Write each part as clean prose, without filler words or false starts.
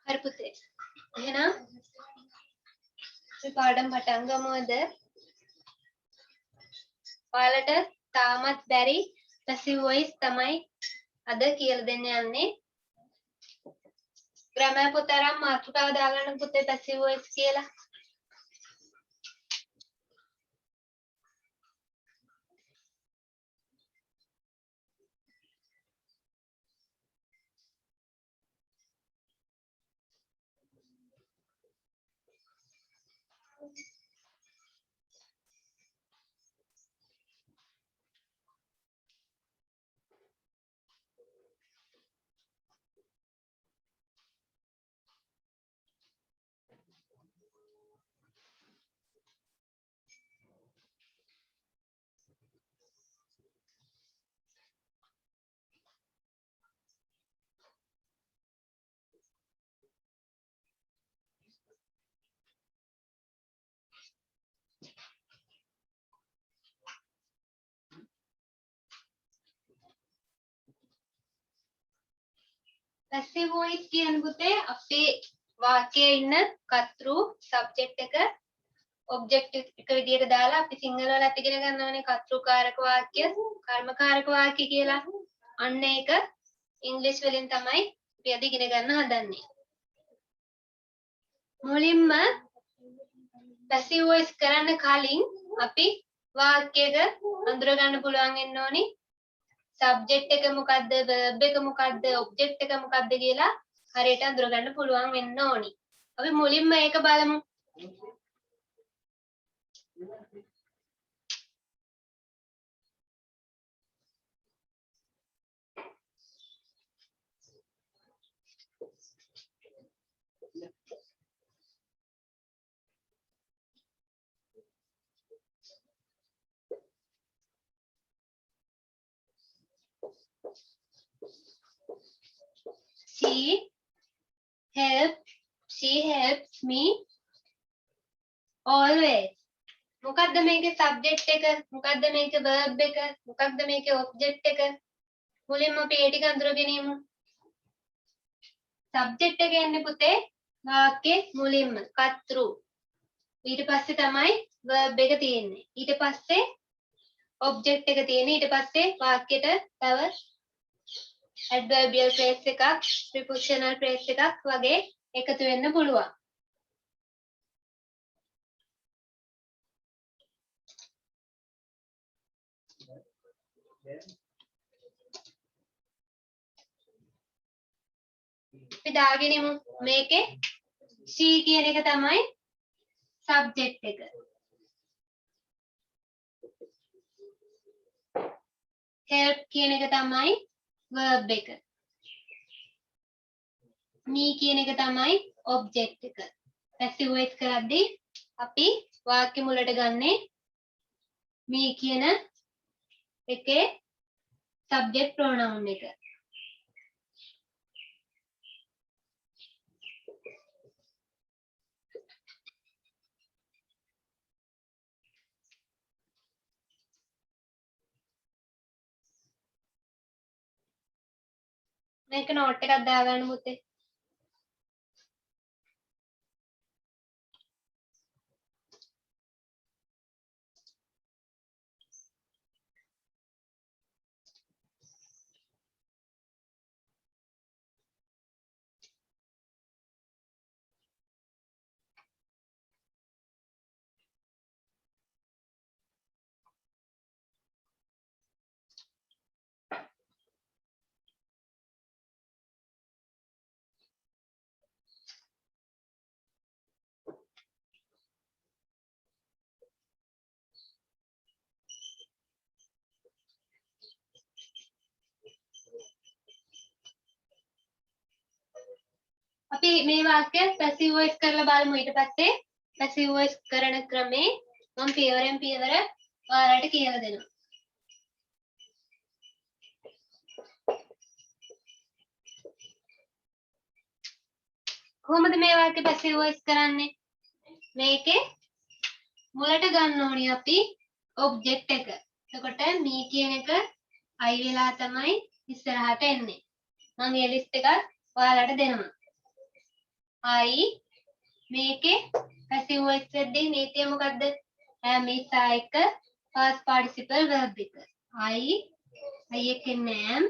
හරි පුතේ. එහෙනම් අපි පාඩම් පටන් ගමුද? ඔයාලට තාමත් බැරි passive voice තමයි අද කියලා දෙන්න යන්නේ. ග්‍රැමර් පොත අරන් මාතෘකාව දාගන්න පුතේ passive voice කියලා. passive voice කියන්නේ පුතේ අපේ වාක්‍යයේ ඉන්න කර්තෘ subject එක object එක විදියට දාලා අපි සිංහල වල ඉගෙන ගන්නවනේ කර්තෘකාරක වාක්‍ය කර්මකාරක වාක්‍ය කියලා. අන්න ඒක ඉංග්‍රීසි වලින් තමයි අපි අද ඉගෙන ගන්න හදන්නේ. මුලින්ම passive voice කරන්න කලින් අපි වාක්‍යයක අඳුර ගන්න පුළුවන් වෙන්න ඕනි. subject එක මොකද්ද, verb එක මොකද්ද, object එක මොකද්ද කියලා හරියට අඳුර ගන්න පුළුවන් වෙන්න ඕනි. අපි මුලින්ම ඒක බලමු. She helps me always. මොකද්ද මේකේ subject එක, මොකද්ද මේකේ verb එක, මොකක්ද මේකේ object එක? මුලින්ම අපි ඒ ටික අඳුරගෙන ඉමු. subject එක එන්නේ පුතේ වාක්‍යයේ මුලින්ම කර්තෘ. ඊට පස්සේ තමයි verb එක තියෙන්නේ. ඊට පස්සේ object එක තියෙන්නේ. ඊට පස්සේ වාක්‍යයට තව adverbial phrase එකක්, prepositional phrase එකක් වගේ එකතු වෙන්න පුළුවන්. අපි දාගෙන ඉමු මේකේ she කියන එක තමයි subject එක. help කියන එක තමයි verb එක. me කියන එක තමයි object එක. passive voice කරද්දී අපි වාක්‍ය මුලට ගන්නේ me කියන එකේ subject pronoun එක. මේක note එකක් දාගන්න පුතේ. අපි මේ වාක්‍ය passive voice කරලා බලමු. ඊට පස්සේ passive voice කරන ක්‍රමේ මම පියවරෙන් පියවර ඔයාලට කියලා දෙනවා. කොහොමද මේ වාක්‍ය passive voice කරන්නේ? මේකේ මුලට ගන්න ඕනි අපි object එක. එතකොට me කියන එක I වෙලා තමයි ඉස්සරහට එන්නේ. මම මේ list එක ඔයාලට දෙනවා. I මේකේ passive voice එකේ නීතිය මොකද්ද? am is එක past participle verb එක. I එකෙන් am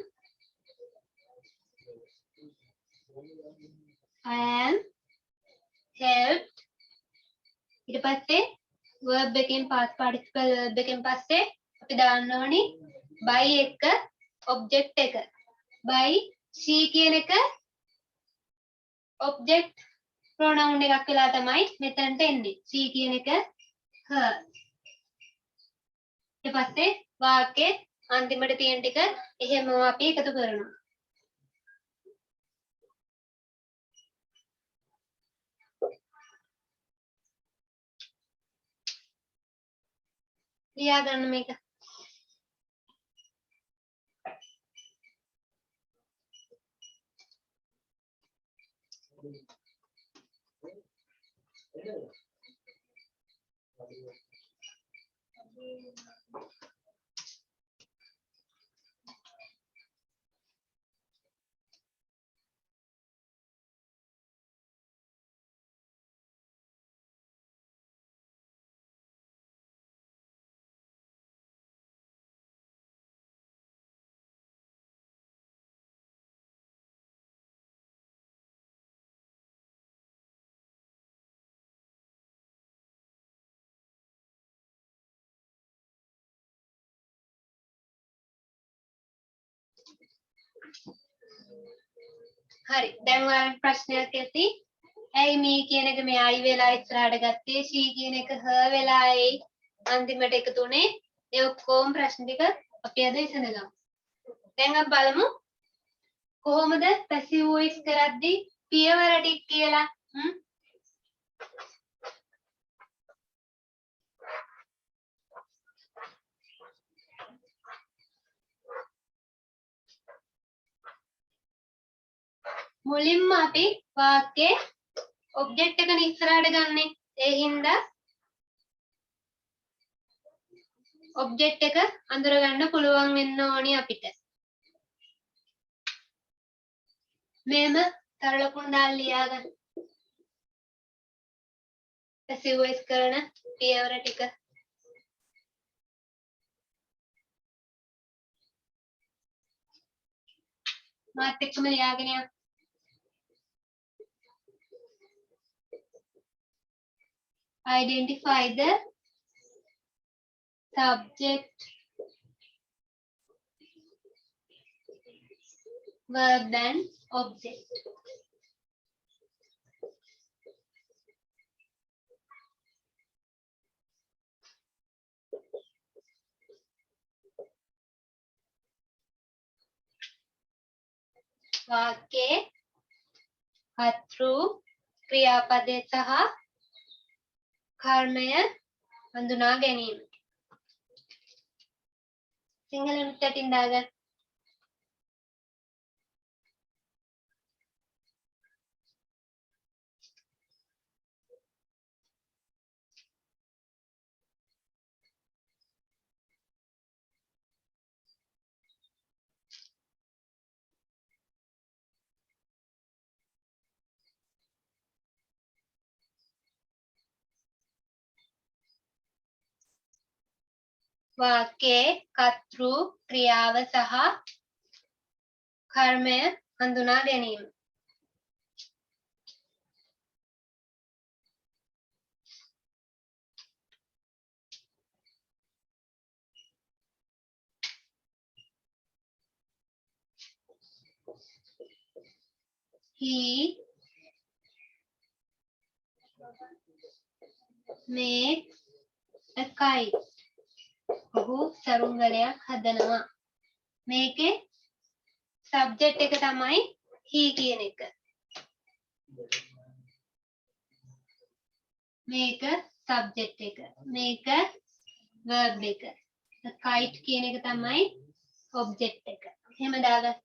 I am helped ඊට පස්සේ verb එකෙන් past participle verb එකෙන් පස්සේ අපි දාන්න ඕනි by එක object එක. by she කියන එක object pronoun එකක් වෙලා තමයි මෙතනට එන්නේ. she කියන එක her. ඊට පස්සේ වාක්‍යයේ අන්තිමට තියෙන ටික එහෙමම අපි එකතු කරනවා. ලියා ගන්න මේක. හරි දැන් ඔයාලට ප්‍රශ්නයක් ඇති ඇයි මේ කියන එක මේ I වෙලා ඉස්සරහට ගත්තේ she කියන එක her වෙලා ඇයි අන්තිමට එකතු උනේ ඒ ඔක්කොම ප්‍රශ්න ටික අපි අද විසඳගමු දැන් අපි බලමු කොහොමද passive voice කරද්දී පියවර ටික කියලා මුලින්ම අපි වාක්‍යයේ ඔබ්ජෙක්ට් එක ඉස්සරහට ගන්නෙ ඒ හින්දා ඔබ්ජෙක්ට් එක අඳුර ගන්න පුළුවන් වෙන්න ඕනි අපිට මේම සරල කුණාල් ලියා ගන්න passive voice කරන පියවර ටික මාත් එක්කම ලියාගෙන යන්න identify the subject verb and object වාක්‍යයේ හතෘ ක්‍රියාපදයේ සහ කර්මය හඳුනා ගැනීම සිංහලෙන් උත්තරින් දාගන්න වාක්‍යයේ කර්තෘ ක්‍රියාව සහ කර්මය හඳුනා ගැනීම he makes a kite ඔහු සරුංගලයක් හදනවා මේකේ සබ්ජෙක්ට් එක තමයි he කියන එක මේක සබ්ජෙක්ට් එක මේක verb එක kite කියන එක තමයි ඔබ්ජෙක්ට් එක එහෙම දාගන්න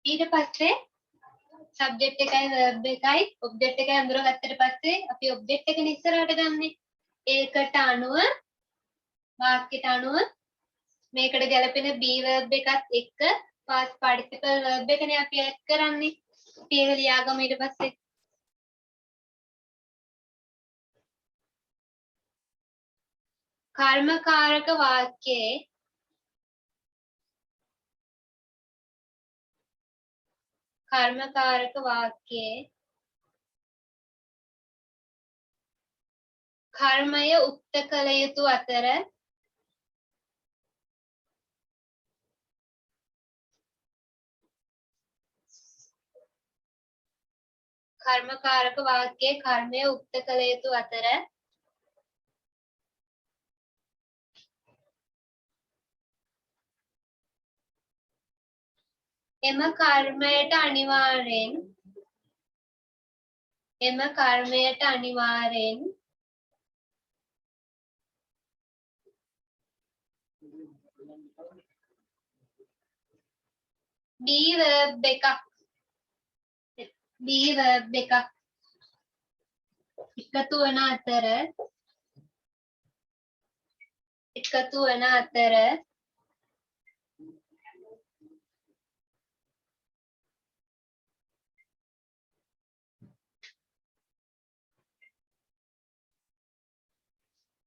ඊට පස්සේ subject එකයි verb එකයි object එකයි අඳුරගත්තට පස්සේ අපි object එක ඉස්සරහට ගන්නෙ. ඒකට අනුව වාක්‍යයට අනුව මේකට ගැලපෙන be verb එකත් එක්ක past participle verb එකනේ අපි add කරන්නේ. අපි ඒක ලියාගමු ඊට පස්සේ. කර්මකාරක වාක්‍යයේ කර්මය උක්ත කළ යුතු අතර කර්මකාරක වාක්‍යයේ කර්මය උක්ත කළ යුතු අතර එම කර්මයට අනිවාර්යෙන් be verb එකක් එකතු වන අතර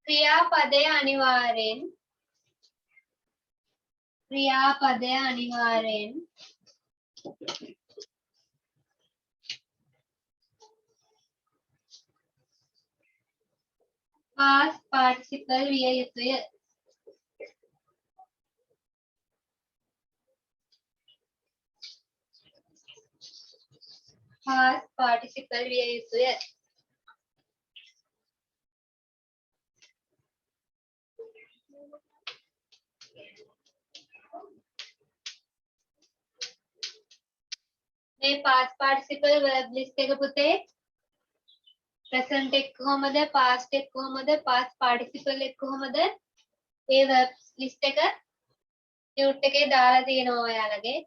ක්‍රියාපදය අනිවාර්යෙන් past participle විය යුතුය. past participle විය යුතුය. මේ past participle verb list එක පුතේ present එක කොහමද past එක කොහමද past participle එක කොහමද ඒ verb list එක tut එකේ දාලා තියෙනවා ඔයාලගේ.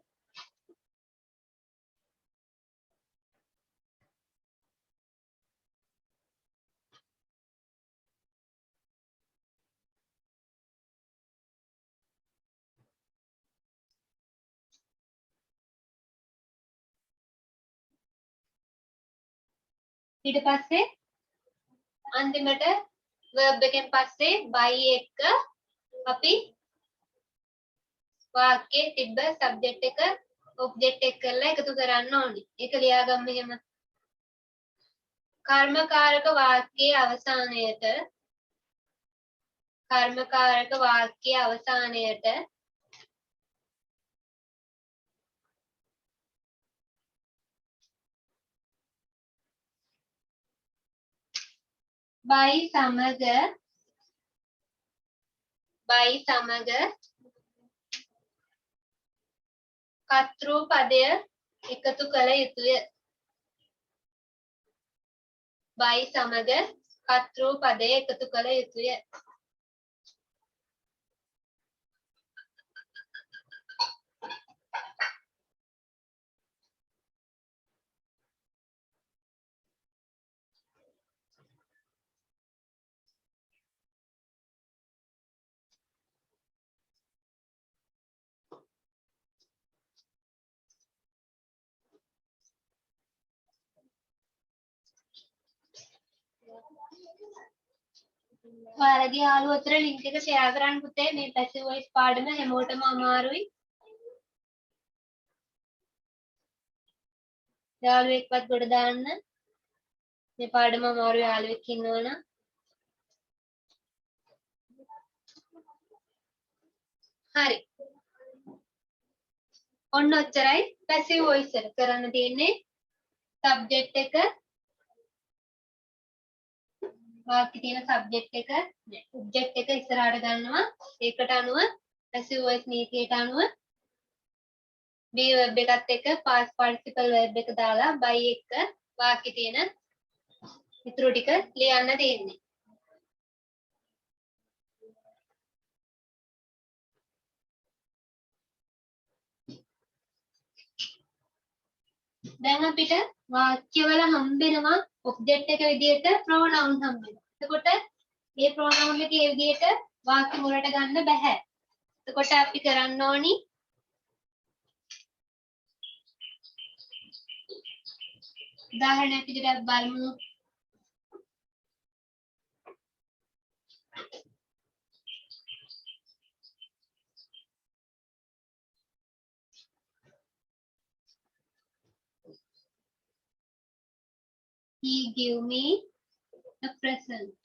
ඊට පස්සේ අන්තිමට verb එකෙන් පස්සේ by එක අපි වාක්‍යයේ තිබ්බ subject එක object එක කරලා එකතු කරන්න ඕනේ. ඒක ලියාගන්න එහෙම. කර්මකාරක වාක්‍යයේ අවසානයට by සමග කර්තෘ පදය එකතු කළ යුතුය. by සමග කර්තෘ පදය එකතු කළ යුතුය. ඔයාලගේ යාළුවෝ අතර link එක share කරන්න පුතේ. මේ passive voice පාඩම හැමෝටම අමාරුයි. යාළුවෙක්වත් ගොඩ දාන්න. මේ පාඩම අමාරු යාළුවෙක් ඉන්නවනම්. හරි. ඔන්න ඔච්චරයි passive voice එක කරන්න තියෙන්නේ. subject එක වාක්‍යයේ තියෙන subject එක object එක ඉස්සරහට ගන්නවා. ඒකට අනුව passive voice නීතියට අනුව be verb එකත් එක්ක past participle verb එක දාලා by එක වාක්‍යයේ තියෙන ඉතුරු ටික ලියන්න තියෙන්නේ. දැන් අපිට වාක්‍යවල හම්බෙනවා ඔබ්ජෙක්ට් එක විදිහට ප්‍රොනවුන් හම්බෙනවා. එතකොට මේ ප්‍රොනවුන් එක ඒ විදිහට වාක්‍ය මුලට ගන්න බෑ. එතකොට අපි කරන්න ඕනි උදාහරණයක් විදිහට බලමු. He give me a present.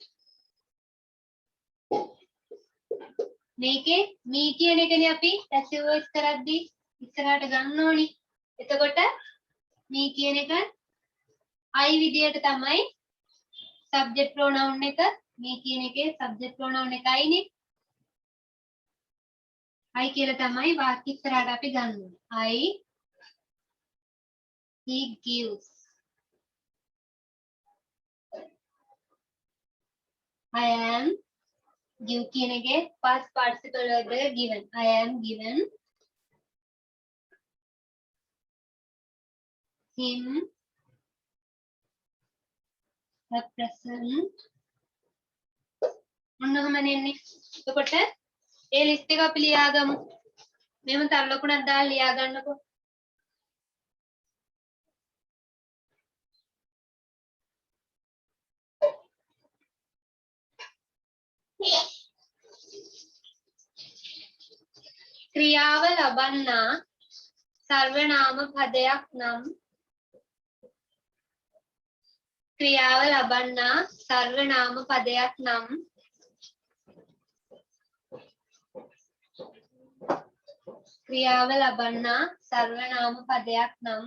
මේකේ me කියන එකනේ අපි passive voice කරද්දී ඉස්සරහට ගන්න ඕනි. එතකොට me කියන එක I විදියට තමයි subject pronoun එක me කියන එකේ subject pronoun එකයිනේ. I කියලා තමයි වාක්‍ය ඉස්සරහට අපි ගන්න ඕනේ. He gives. I am give කියන එකේ past participle verb එක given. I am given him a present. මොනවම නෙන්නේ. එතකොට ඒ ලිස්ට් එක අපි ලියාගමු. මෙහෙම තර ලකුණක් දාලා ලියා ගන්නකො. ක්‍රියාව ලබන්නා සර්වනාම පදයක් නම් ක්‍රියාව ලබන්නා සර්වනාම පදයක් නම් ක්‍රියාව ලබන්නා සර්වනාම පදයක් නම්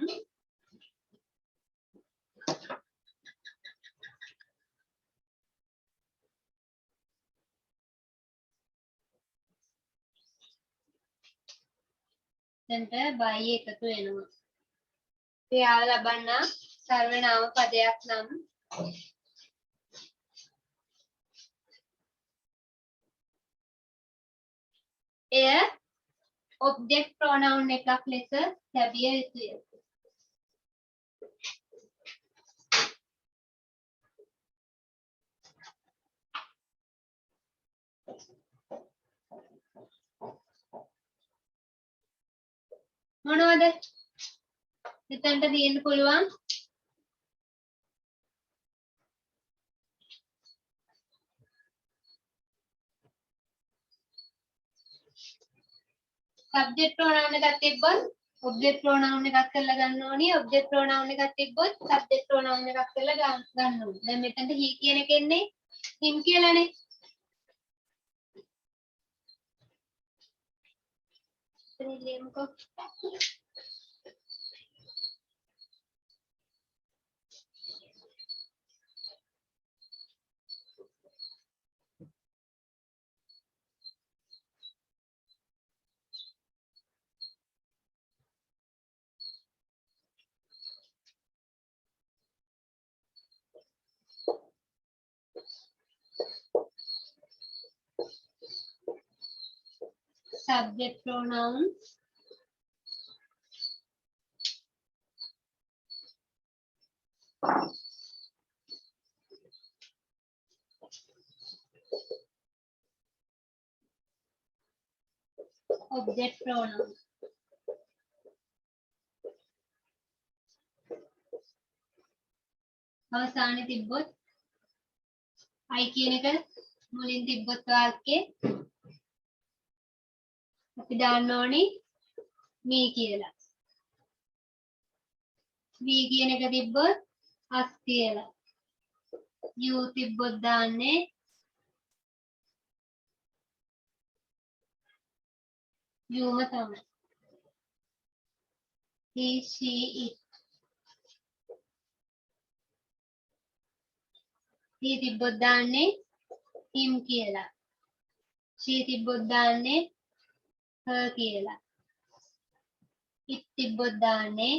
දැන්ට by එකතු වෙනවා. ක්‍රියාව ලබන්නා සර්වනාම පදයක් නම් එය object pronoun එකක් ලෙස ලැබිය යුතුය. මොනවද? මෙතනට දින්න පුළුවන් subject pronoun එකක් තිබ්බොත් object pronoun එකක් කරලා ගන්න ඕනි. object pronoun එකක් තිබ්බොත් subject pronoun එකක් කරලා ගන්න ඕනි. දැන් මෙතනට he කියන එක එන්නේ him කියලානේ. ලියමුකෝ. subject pronouns object pronoun අවසානයේ තිබ්බොත් I කියන එක මුලින් තිබ්බොත් වාක්‍යයේ අපි දාන්න ඕනි me කියලා. me කියන එක තිබ්බොත් us කියලා. you තිබ්බොත් දාන්නේ youම තමයි. he she it. he තිබ්බොත් දාන්නේ him කියලා. she තිබ්බොත් දාන්නේ her කියලා. it තිබ්බොත් දාන්නේ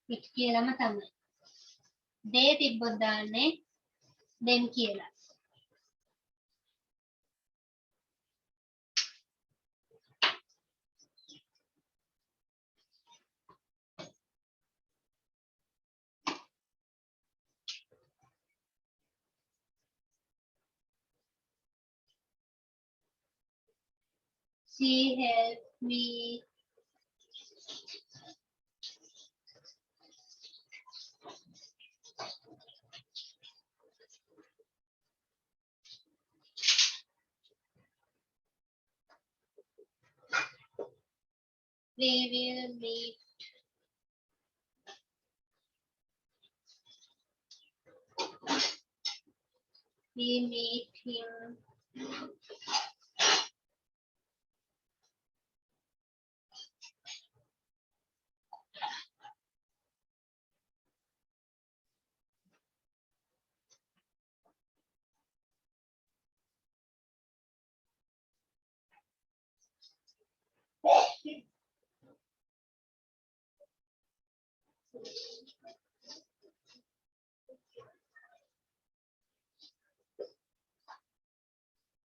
it කියලාම තමයි. they තිබ්බොත් දාන්නේ them කියලා. She helped me we will meet we meet him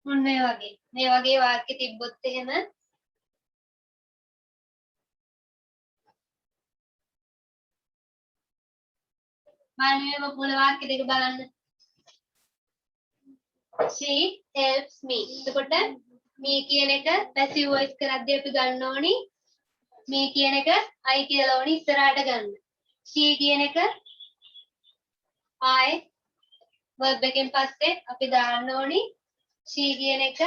ඔන්න ඔය වගේ වාක්‍ය තිබ්බොත් එහෙම බලන්න මුල වාක්‍ය දෙක බලන්න she helps me එතකොට me කියන එක passive voice කරද්දී අපි ගන්න ඕනි me කියන එක I කියලා ඕනි ඉස්සරහට ගන්න she කියන එක I verb එකෙන් පස්සේ අපි දාන්න ඕනි she කියන එක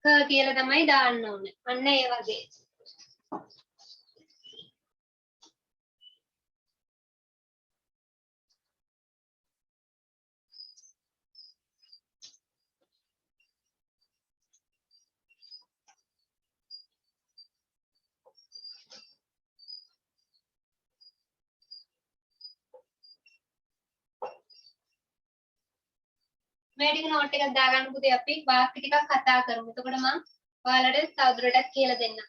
her කියලා තමයි දාන්න ඕනේ අන්න ඒ වගේ මේ ටික නෝට් එකක් දාගන්න පුතේ අපි වාක්‍ය ටිකක් කතා කරමු. එතකොට මම ඔයාලට තවදුරටත් කියලා දෙන්නම්.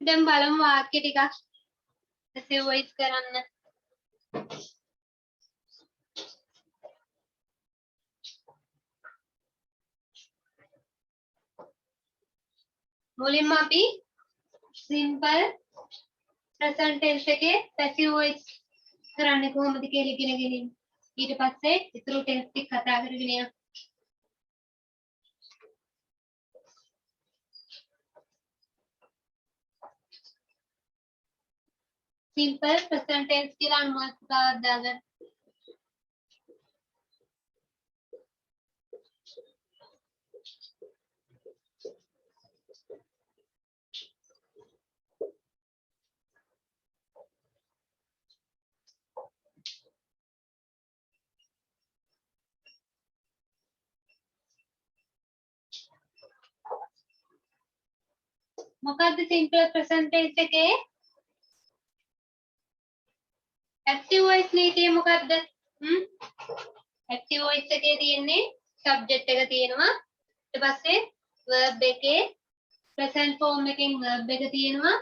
දැන් බලමු වාක්‍ය ටිකක් passive voice කරන්න. මුලින්ම අපි simple present tense එකේ passive voice කරන්නේ කොහොමද කියලා ඉගෙන ගනිමු. ඊට පස්සේ ඉතුරු tense ටික කතා කරගෙන යමු. simple present tense කියලා අනුමානිකාවක් දාගන්න. මොකද්ද simple present tense එකේ active voice නීතිය මොකද්ද? active voice එකේ තියෙන්නේ subject එක තියෙනවා. ඊට පස්සේ verb එකේ present form එකෙන් verb එක තියෙනවා.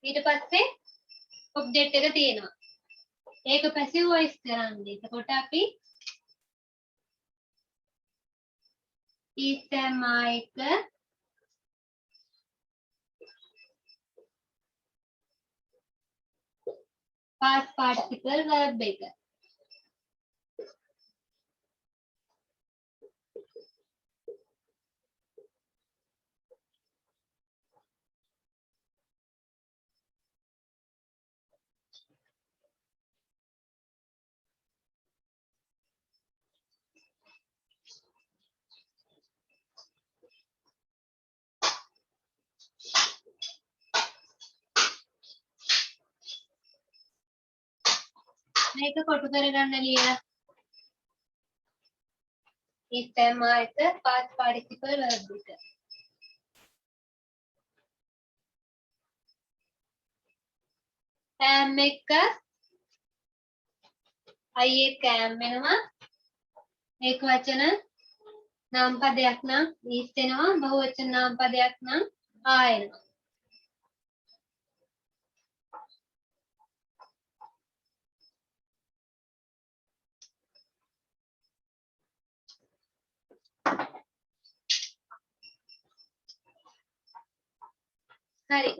ඊට පස්සේ object එක තියෙනවා. ඒක passive voice කරන්නේ. එතකොට අපි is am I එක past participle verb එක. මේක කොටු කරගන්න ලියලා is am I එක past participle verb එක. am එක I එක am වෙනවා ඒක වචන නාම පදයක් නම් is වෙනවා බහුවචන නාම පදයක් නම් ආ එනවා හරි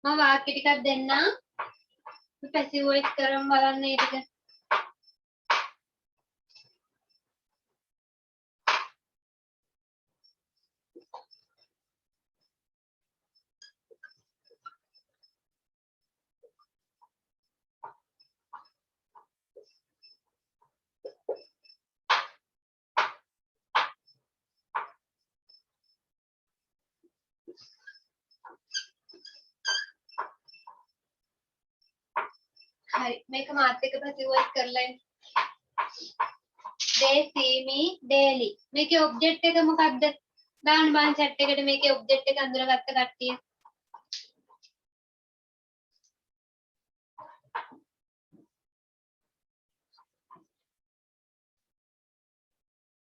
මම වාක්‍ය ටිකක් දෙන්නම් පැසිව් වොයිස් කරමු බලන්න මේ ටික හරි මේක මාත් එක්ක පැසිව් වොයිස් කරලා එන්න they see me daily මේකේ ඔබ්ජෙක්ට් එක මොකක්ද දාන්න බං chat එකට මේකේ ඔබ්ජෙක්ට් එක අඳුරගත්ත කට්ටිය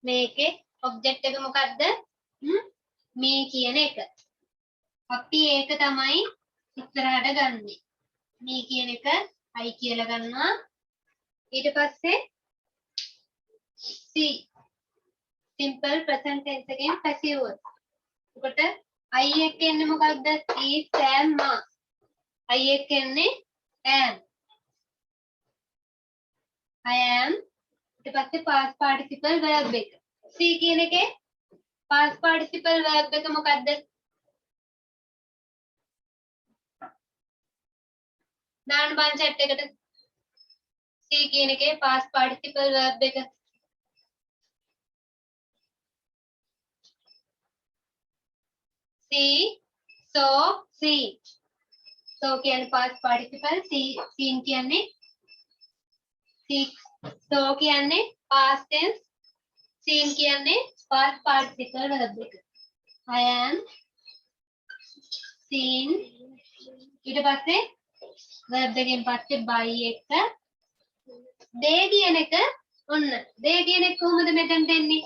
මේකේ ඔබ්ජෙක්ට් එක මොකක්ද me කියන එක අපි ඒක තමයි ඉස්සරහට ගන්නෙ me කියන එක I කියලා ගන්නවා ඊට පස්සේ see simple present tense එකෙන් passive voice. එතකොට I එක එන්නේ මොකක්ද? is am are. I එක එන්නේ am. I am ඊට පස්සේ past participle verb එක. see කියන එකේ past participle verb එක මොකක්ද? දාන්න බං chat එකට. see කියන එකේ past participle verb එක see saw see so කියන්නේ past participle seen කියන්නේ see so කියන්නේ past tense seen කියන්නේ past participle verb එක I am seen ඊට පස්සේ verb එකෙන් පස්සේ by එක they කියන එක ඔන්න they කියන එක කොහොමද මෙතනට එන්නේ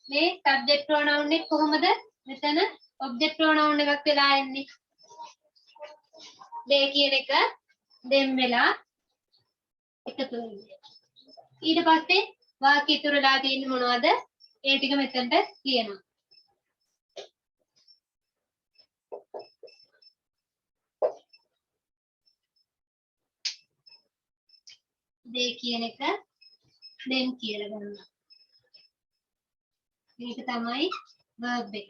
මේ subject pronoun එක කොහොමද මෙතන object pronoun එකක් වෙලා එන්නේ they කියන එක them වෙලා එකතු වෙන්නේ ඊට පස්සේ වාක්‍ය ඉතුරුලා තියෙන්නේ මොනවද ඒ ටික මෙතනට කියනවා they කියන එක them කියලා ගන්නවා මේක තමයි verb එක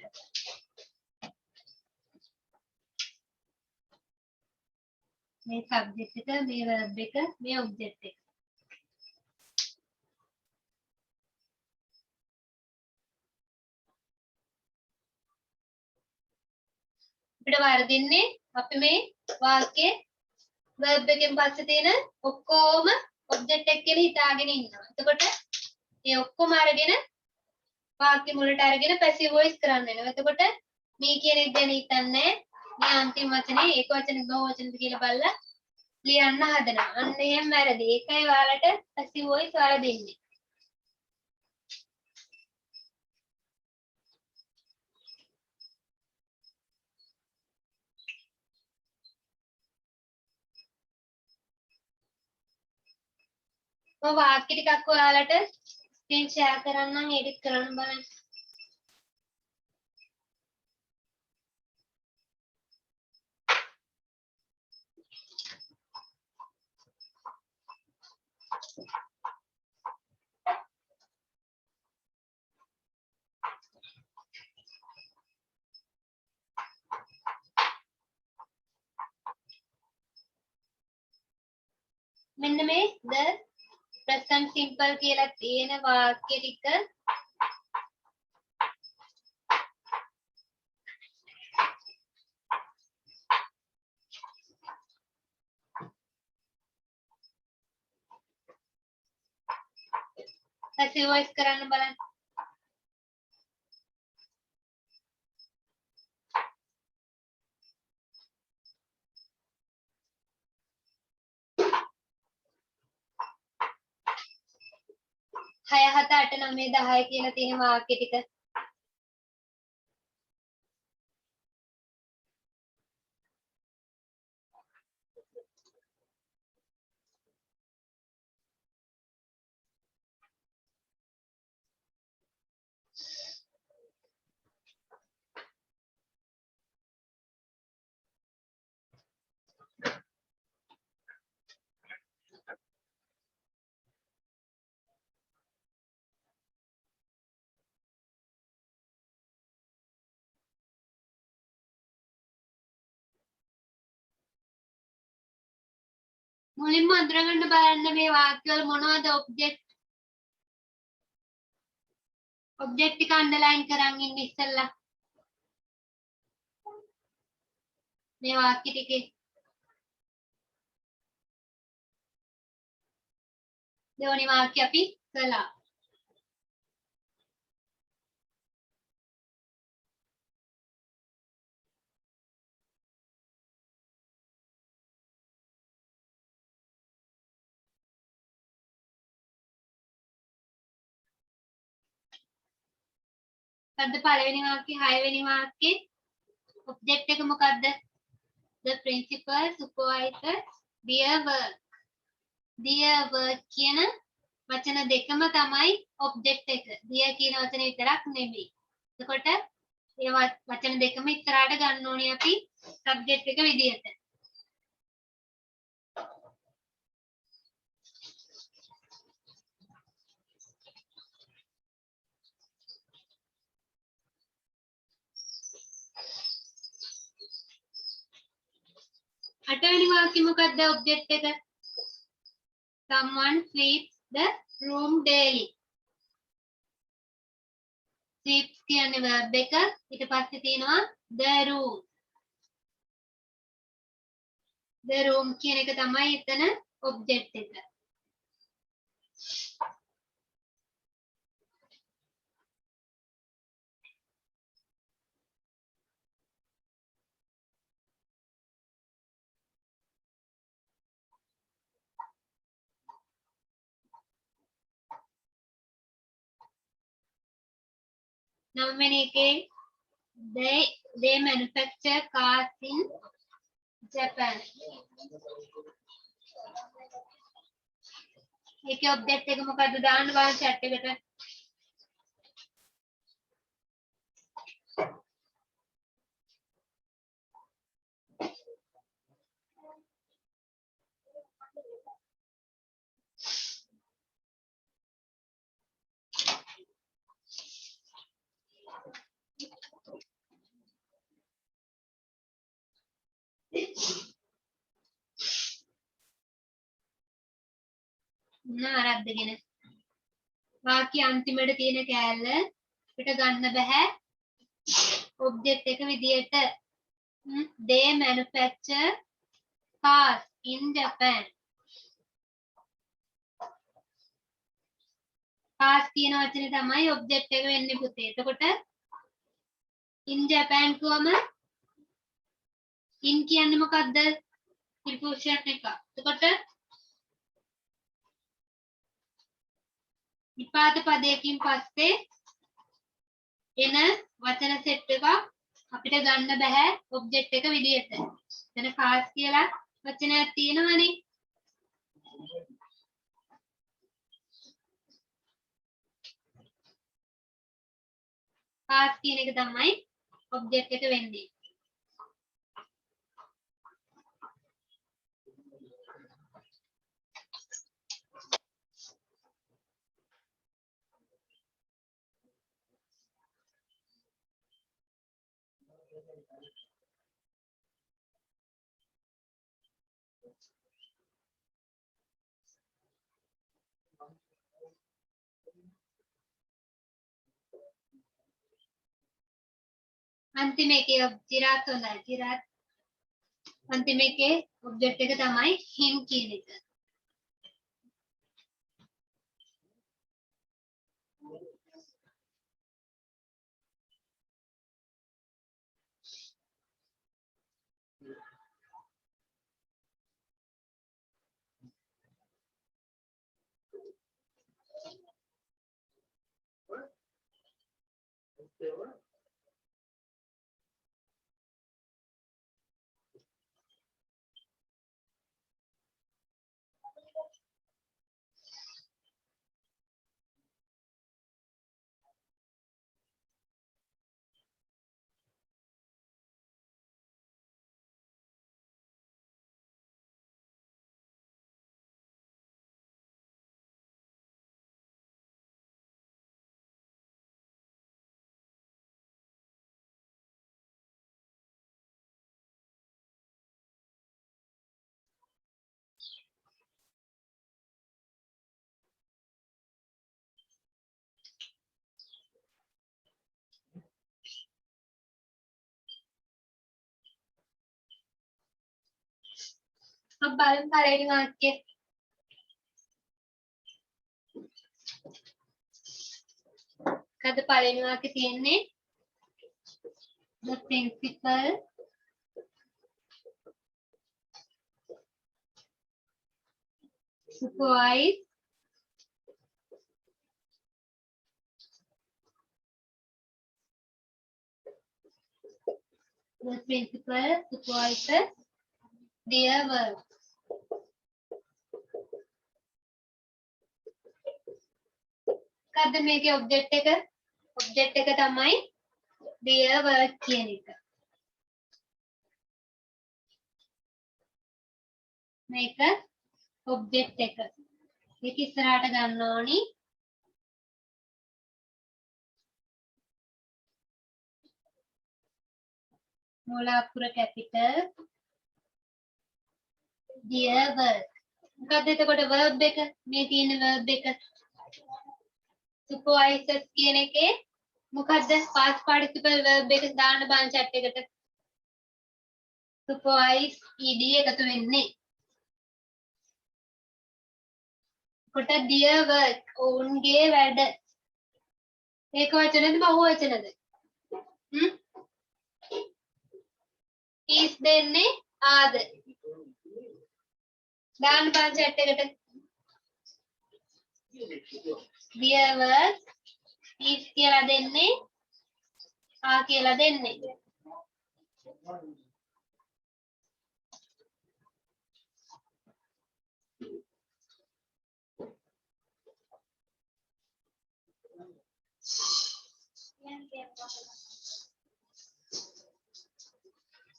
මේ subject එක මේ verb එක මේ object එක අපිට වර්ධින්නේ අපි මේ වාක්‍ය verb එකෙන් පස්සේ තියෙන ඔක්කොම object එක කියලා හිතාගෙන ඉන්නවා. එතකොට මේ ඔක්කොම අරගෙන වාක්‍ය මුලට අරගෙන passive voice කරන්න වෙනවා. එතකොට මේ කියන එක ගැන හිතන්නේ මේ අන්තිම වචනේ ඒක වචනේ බහුව වචනද කියලා බලලා ලියන්න හදනවා. අන්න එහෙම වැරදි. ඒකයි ඔයාලට passive voice වරදින්නේ. මම වාක්‍ය ටිකක් ඔයාලට ස්ක්‍රීන් ෂෙයා කරන්නම් එඩිට් කරන්න බලන්න. මෙන්න මේ the present simple කියලා තියෙන වාක්‍ය ටික passive voice කරන්න බලන්න. හය හත අට නවය 10 කියලා තියෙන වාක්‍ය ටික මුලින්ම අඳුරගන්න බලන්න මේ වාක්‍යවල මොනවද ඔබ්ජෙක්ට් ටික අන්ඩර්ලයින් කරන් ඉන්න ඉස්සෙල්ලා මේ වාක්‍ය ටිකේ දෙවනි වාක්‍ය අපි කළා. මොකද්ද පළවෙනි වාක්‍යේ හයවෙනි වාක්‍යේ ඔබ්ජෙක්ට් එක මොකද්ද? The principal supervisor their work. Their work කියන වචන දෙකම තමයි ඔබ්ජෙක්ට් එක. their කියන වචනේ විතරක් නෙමෙයි. එතකොට මේ වචන දෙකම ඉස්සරහට ගන්න ඕනේ අපි සබ්ජෙක්ට් එක විදියට. අටවෙනි වාක්‍ය මොකක්ද ඔබ්ජෙක්ට් එක? someone sweeps the room daily. sweeps කියන්නේ verb එක ඊට පස්සේ තියෙනවා the room. the room කියන එක තමයි එතන ඔබ්ජෙක්ට් එක. නවවෙනි එකේ they manufacture cars in Japan. ඒකේ ඔබ්ජෙක්ට් එක මොකද්ද දාන්න බලන්න chat එකට. ආරද්දගෙන වාක්‍ය අන්තිමට තියෙන කෑල්ල අපිට ගන්න බෑ ඔබ්ජෙක්ට් එක විදියට. they manufacture cars in Japan. cars කියන වචනේ තමයි ඔබ්ජෙක්ට් එක වෙන්නේ පුතේ. එතකොට in Japan කොම in කියන්නේ මොකද්ද? preposition එක. එතකොට විපාක පදයකින් පස්සේ එන වචන සෙට් එකක් අපිට ගන්න බෑ ඔබ්ජෙක්ට් එක විදියට. එතන cars කියලා වචනයක් තියෙනවනේ. cars කියන එක තමයි ඔබ්ජෙක්ට් එක වෙන්නේ. अंतिम එකේ ජිරාත් හොඳයි. ජිරාත් अंतिम එකේ ඔබ්ජෙක්ට් එක තමයි him කියන එක. अब බලමු පළවෙනි වාක්‍යය. මොකද පළවෙනි වාක්‍යය තියෙන්නේ the principal supervise supervises their work. මොකද්ද මේකේ ඔබ්ජෙක්ට් එක? ඔබ්ජෙක්ට් එක තමයි their work කියන එක. මේක ඔබ්ජෙක්ට් එක. මේක ඉස්සරහට ගන්න ඕනි. මූලාක්ෂර කැපිටල් their work. මොකද්ද එතකොට verb එක? මේ තියෙන verb එක supervisors කියන එකේ මොකද්ද past participle verb එක දාන්න බං chat එකට. supervise ed එකතු වෙන්නේ. කොට their work ඔවුන්ගේ වැඩ. ඒක වචනද බහුව වචනද? is දෙන්නේ ආද. දාන්න බං chat එකට. their work is කියලා දෙන්නේ ආ කියලා දෙන්නේ.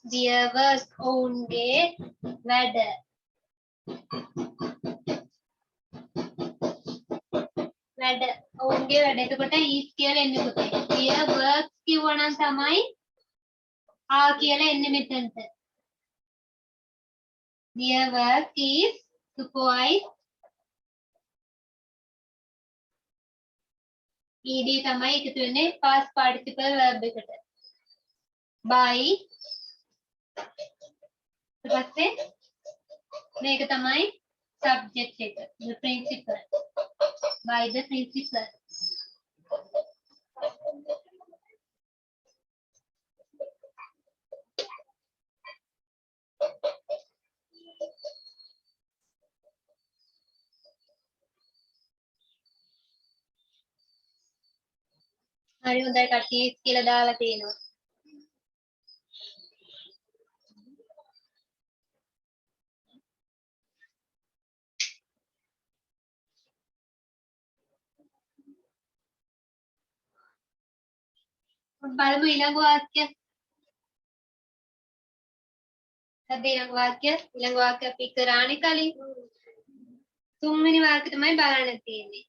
their work ඔවුන්ගේ වැඩ. වැඩ ඔවුන්ගේ වැඩ. එතකොට is කියලා එන්නේ පුතේ. their work කිව්වනම් තමයි ආ කියලා එන්නේ මෙතනට. their work is supervised ed තමයි එකතු වෙන්නේ past participle verb එකට. by ඊට පස්සේ මේක තමයි subject එක. the principal. by the principal. හරි හොඳයි කට්ටිය කියලා දාලා තියෙනවා. බලමු ඊළඟ වාක්‍ය. ඊළඟ වාක්‍ය අපි කරානේ කලින්. තුන්වෙනි වාක්‍ය තමයි බලන්න තියෙන්නේ.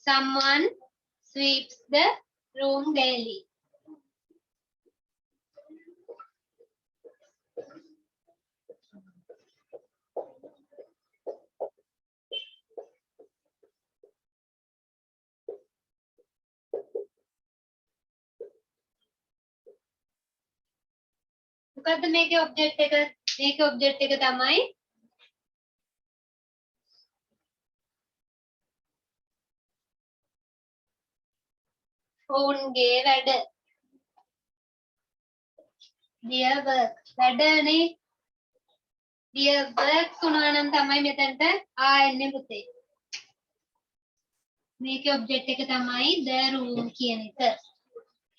someone sweeps the room daily. මොකද්ද මේකේ ඔබ්ජෙක්ට් එක? මේකේ ඔබ්ජෙක්ට් එක තමයි ඔවුන්ගේ වැඩ. their work වැඩනේ. their work උනා නම් තමයි මෙතනට ආ එන්නේ පුතේ. මේකේ ඔබ්ජෙක්ට් එක තමයි the room කියන එක.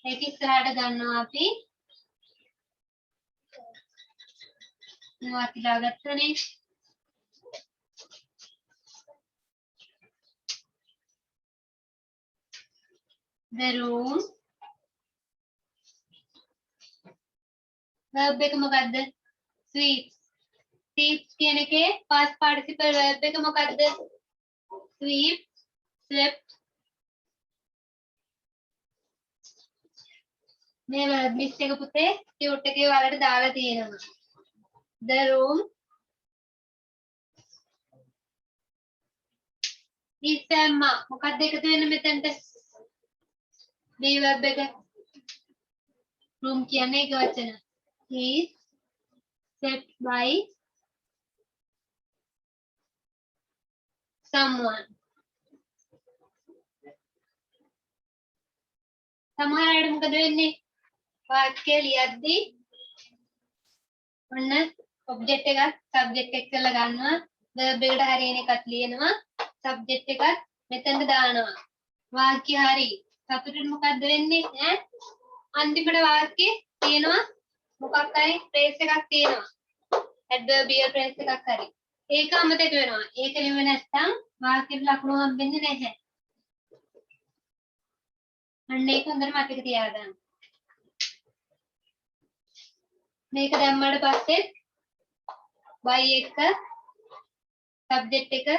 ඒක ඉස්සරහට ගන්නවා අපි මොකක්ද දාගත්තනේ the room verb එක මොකද්ද sweeps sweeps කියන එකේ past participle verb එක මොකද්ද sweep slept මේ verb list එක පුතේ cute එකේ වලට දාලා තියෙනවා the room is Emma මොකක්ද එකතු වෙන්නේ මෙතනට මේ verb එක room කියන්නේ එක වචන is set by someone සමහර අයට මොකද වෙන්නේ වාක්‍ය ලියද්දී ඔන්න ඔබ්ජෙක්ට් එකක් සබ්ජෙක්ට් එක කරලා ගන්නවා verb එකට හරියන එකක් ලියනවා සබ්ජෙක්ට් එකත් මෙතනට දානවා වාක්‍ය හරි සතුටට මොකද්ද වෙන්නේ ඈ අන්තිමට වාක්‍යේ තියෙනවා මොකක් හරි ෆ්‍රේස් එකක් තියෙනවා ඇඩ්වර්බියල් ෆ්‍රේස් එකක් හරි ඒක අමතක වෙනවා ඒක නෙවෙයි නැත්තම් වාක්‍යෙට ලකුණු හම්බෙන්නේ නැහැ අන්න ඒක හොඳට මතක තියාගන්න මේක දැම්මට පස්සේ y එක සබ්ජෙක්ට් එක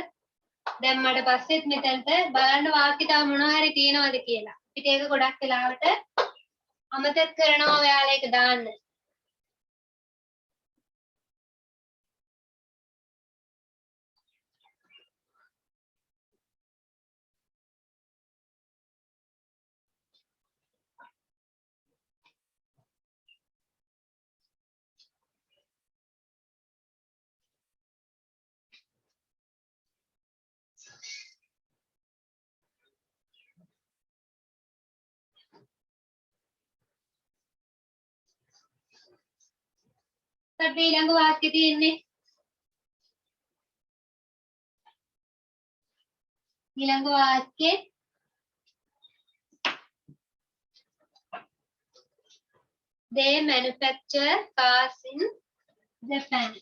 දැම්මට පස්සෙත් මෙතනට බලන්න වාක්‍ය තව මොනවා හරි තියෙනවද කියලා අපිට ඒක ගොඩක් වෙලාවට අමතක කරනවා ඔයාලා ඒක දාන්න ඊට ඊළඟ වාක්‍ය තියෙන්නේ ඊළඟ වාක්‍යේ they manufacture cars in Japan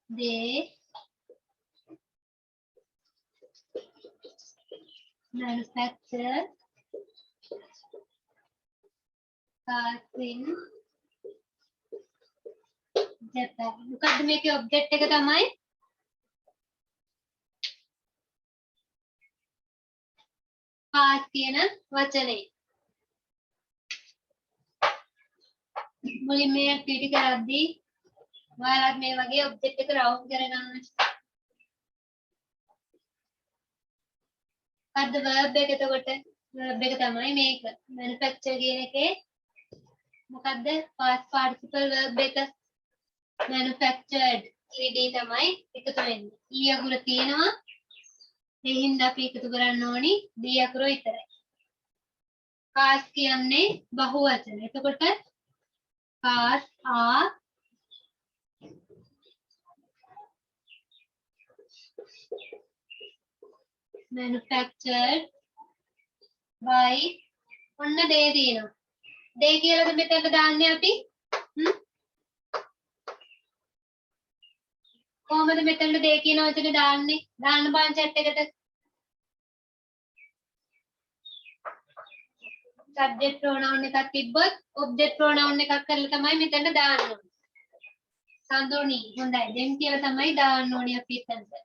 they manufacture cars in Japan මොකද්ද මේකේ ඔබ්ජෙක්ට් එක තමයි cars කියන වචනේ මුලින් මේ ඇක්ටිවිටි කරද්දී ඔයාලත් මේ වගේ ඔබ්ජෙක්ට් එක රවුන්ඩ් කරගන්න අද verb එක එතකොට verb එක තමයි මේක manufacture කියන එකේ මොකද්ද past participle verb එක manufactured ed තමයි එකතු වෙන්නේ e අකුර තියෙනවා ඒ හින්දා අපි එකතු කරන්න ඕනි d අකුර විතරයි cars කියන්නේ බහුවචන එතකොට cars are manufactured by ඔන්න day තියෙනවා day කියලාද මෙතනට දාන්නේ අපි කොහමද මෙතනට day කියන වචනේ දාන්නේ දාන්න බාන් chat එකට subject pronoun එකක් තිබ්බොත් object pronoun එකක් කරලා තමයි මෙතනට දාන්න ඕනේ සඳුනි හොඳයි them කියලා තමයි දාන්න ඕනේ අපි එතනට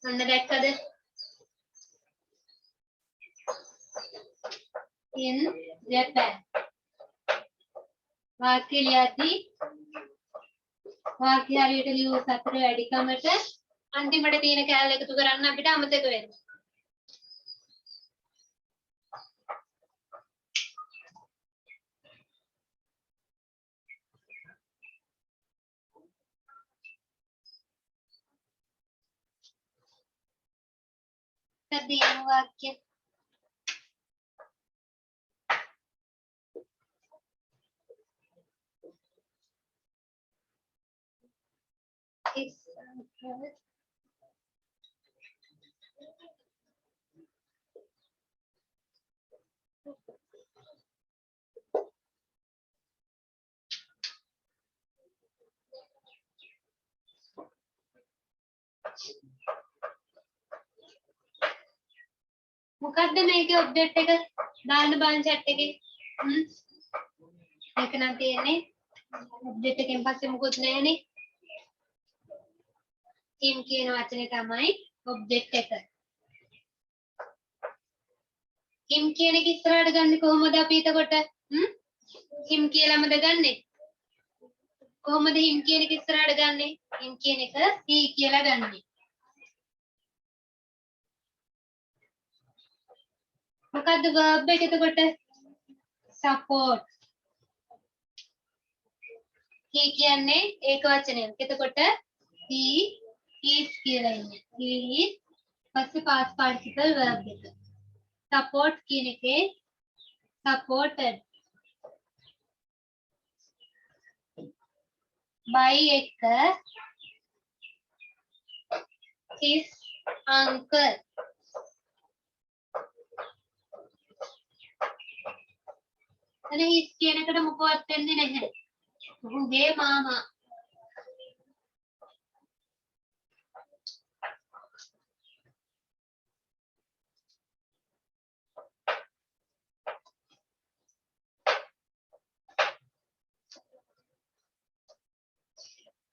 ඔන්න දැක්කද in Japan වාක්‍ය ලියද්දී වාක්‍ය හරියට ලියුව සතර වැඩිකමට අන්තිමට තියෙන කැලේ එකතු කරන්න අපිට අමතක වෙනවා තදින වාක්‍ය is anchored. මොකද්ද මේකේ ඔබ්ජෙක්ට් එක දාන්න බලන්න chat එකේ මේක නම් තියෙන්නේ ඔබ්ජෙක්ට් එකෙන් පස්සේ මොකුත් නැහැනේ him කියන වචනේ තමයි ඔබ්ජෙක්ට් එක him කියන එක ඉස්සරහට ගන්නේ කොහොමද අපි එතකොට him කියලාමද ගන්නෙ කොහොමද him කියන එක ඉස්සරහට ගන්නෙ him කියන එක he කියලා ගන්නෙ මොකද්ද verb එක එතකොට support he කියන්නේ ඒක වචනයක්. එතකොට he is කියලා ඉන්නේ. he is පස්සේ past participle verb එක. support කියන එකේ supported by එක his uncle එතන his කියන එකට මොකවත් වෙන්නේ නැහැ. ඔහුගේ මාමා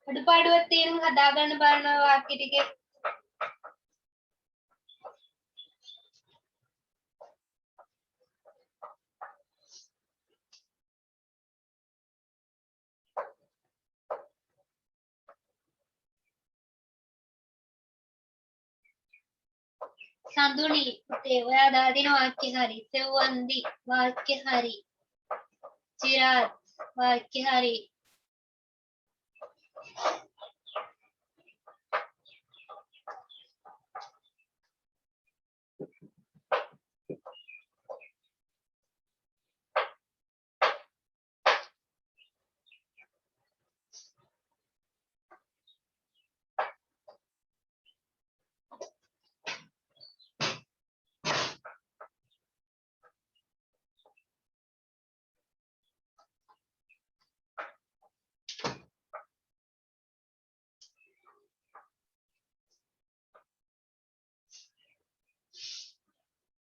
අඩුපාඩුවක් තියෙනවා හදාගන්න බලනවා වාක්‍ය ටිකේ සඳුනි පුතේ ඔයා දාලා දෙන වාක්‍ය හරි සෙව්වන්දි වාක්‍ය හරි චිරාත් වාක්‍ය හරි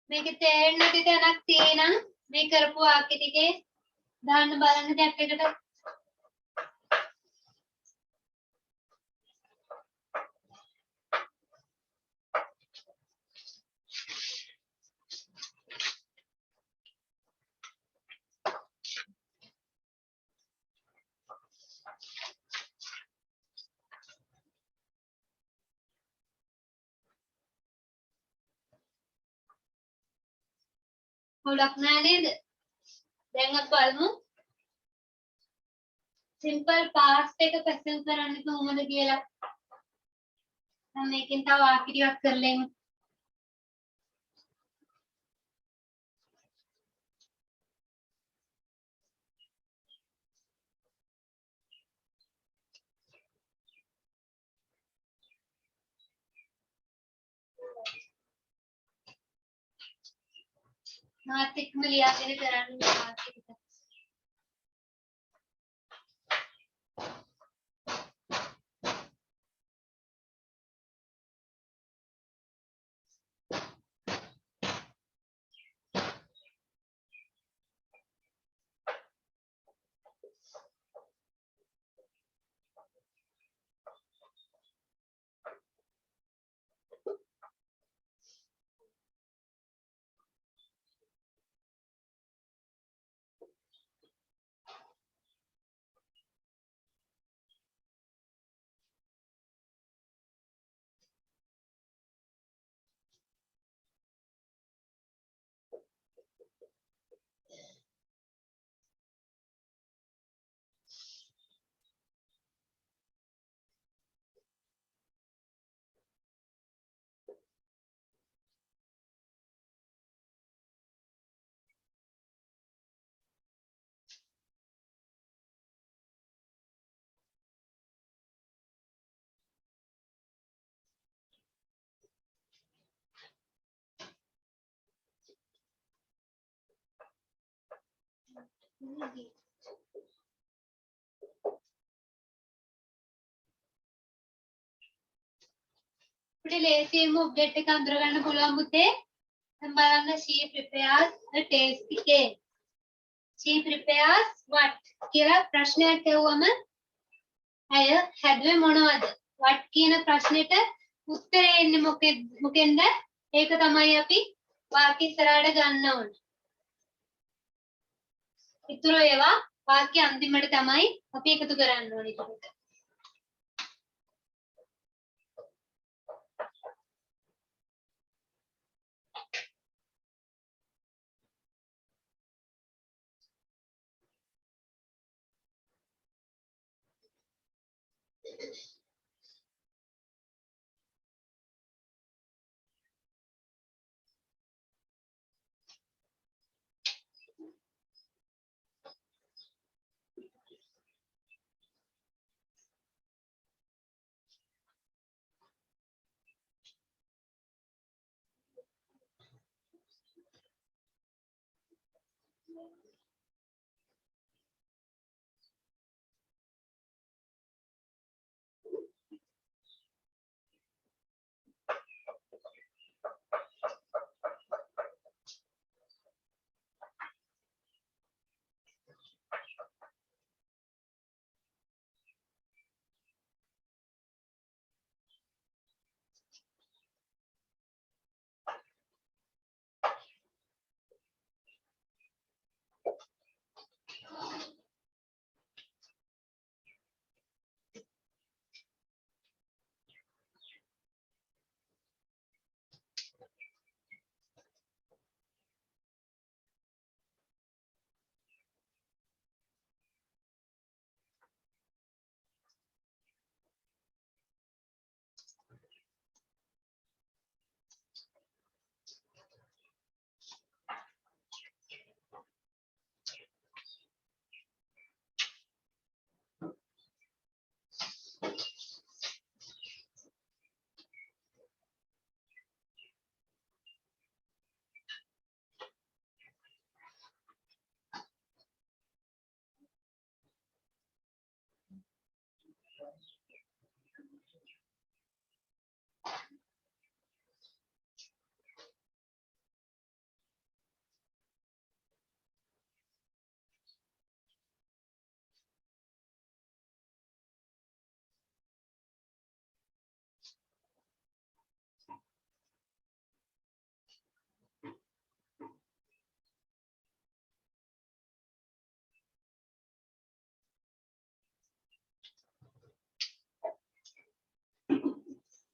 මේක තේරෙන්නේ නැති තැනක් තියෙනම් මේ කරපු වාක්‍ය ටිකේ දාන්න බලන්න chat එකට හොලක් නෑ නේද දැන් අපි බලමු simple past එක present කරන්නේ කොහොමද කියලා මම මේකෙන් තව වාක්‍ය ටිකක් කරලා එමු මාත් එක්කම ලියාගෙන කරන්න වාක්‍ය ටික අපිට ලේසියෙන්ම ඔබ්ජෙක්ට් එක අඳුර ගන්න පුළුවන් පුතේ. දැන් බලන්න she prepares a tasty cake. She prepares what කියලා ප්‍රශ්නයක් ඇහුවම අය හැදුවේ මොනවද? what කියන ප්‍රශ්නෙට උත්තරේ එන්නේ මොකෙන්ද? ඒක තමයි අපි වාක්‍ය ඉස්සරහට ගන්න ඕනේ. ඉතුරු ඒවා වාක්‍ය අන්තිමට තමයි අපි එකතු කරන්න ඕනේ ඒක.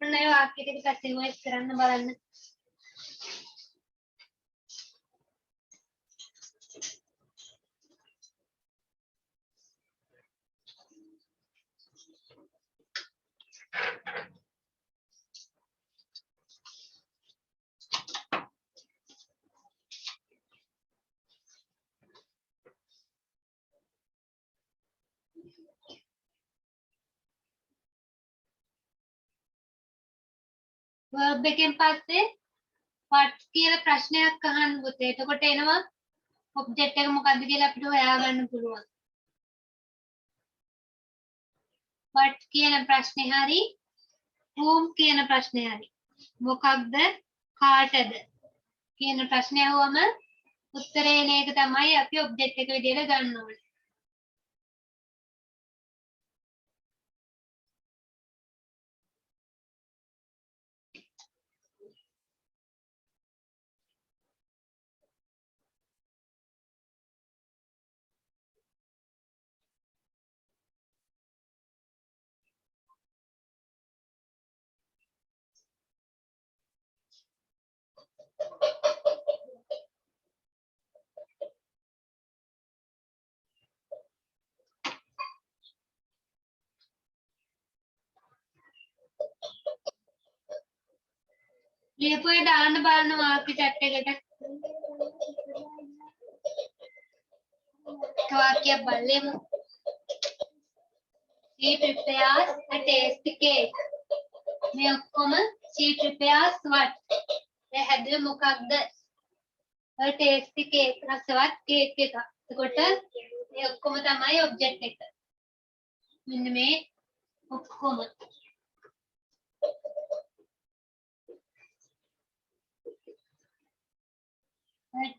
ඔන්න ඒ වාක්‍ය ටික කටින්වයිස් කරන්න බලන්න. verb එකෙන් පස්සේ what කියලා ප්‍රශ්නයක් අහන්න පුතේ. එතකොට එනවා object එක මොකද්ද කියලා අපිට හොයාගන්න පුළුවන්. what කියන ප්‍රශ්නේ හරි whom කියන ප්‍රශ්නේ හරි මොකක්ද කාටද කියන ප්‍රශ්නේ අහුවම උත්තරේ එන එක තමයි අපි object එක විදිහට ගන්න ඕනේ. ලියපුවේ දාන්න බලන්න වාක්‍ය chat එකට. වාක්‍යයක් බලලෙමු. She prepares a tasty cake. මේ ඔක්කොම she prepares what? ඒ හැදුවේ මොකක්ද? a tasty cake රසවත් කේක් එකක්. එතකොට මේ ඔක්කොම තමයි ඔබ්ජෙක්ට් එක. මෙන්න මේ ඔක්කොම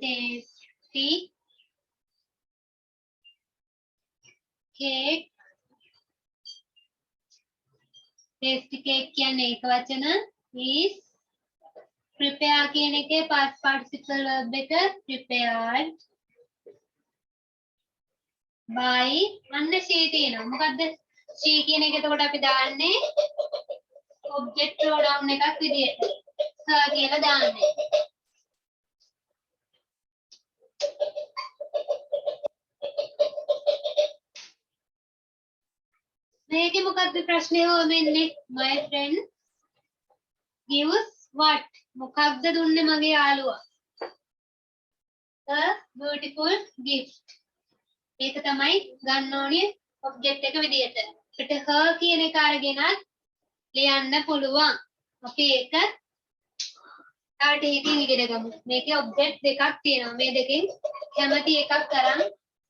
tasty cake tasty cake කියන්නේ එක වචන is prepare කියන එකේ past participle verb එක prepared by අන්න she තියෙනවා. මොකද්ද she කියන එක එතකොට අපි දාන්නේ object pronoun එකක් විදියට her කියලා දාන්නේ. මේකේ මොකද්ද ප්‍රශ්නේ හොවෙන්නේ? my friend gives what? මොකක්ද දුන්නේ මගේ යාළුවා? a beautiful gift. ඒක තමයි ගන්න ඕනේ ඔබ්ජෙක්ට් එක විදියට. අපිට her කියන එක අරගෙනත් ලියන්න පුළුවන්. අපි ඒක තව ටිකකින් ඉගෙන ගමු. මේකේ ඔබ්ජෙක්ට් දෙකක් තියෙනවා. මේ දෙකෙන් කැමති එකක් අරන්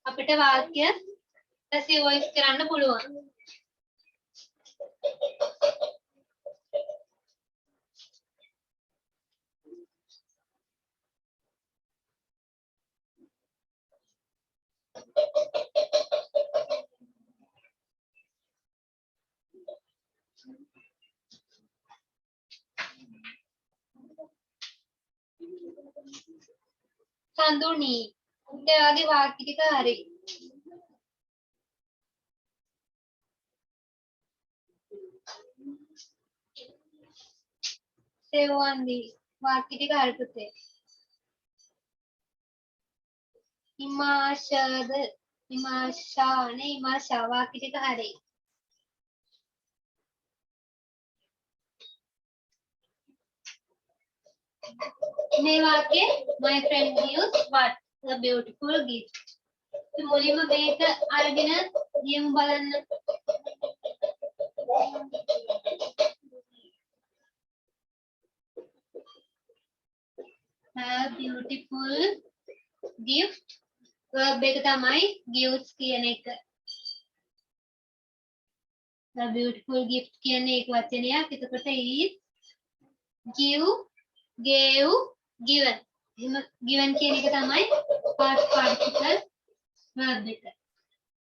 අපිට වාක්‍ය පැසිව් වොයිස් කරන්න පුළුවන්. සඳුනි උදේ වාක්‍ය ටික හරි. සේවන්දි වාක්‍ය ටික හරි පුතේ. හිමාශාද හිමාශානේ හිමාශා වාක්‍ය ටික හරි. මේ වාක්‍යේ my friend gives what? A beautiful gift. මුලින්ම මේක අරගෙන ගියමු බලන්න. A beautiful gift. verb එක තමයි gives කියන එක. A beautiful gift කියන්නේ ඒක වචනයක්. එතකොට is give gave given. given කියන එක තමයි past participle verb එක.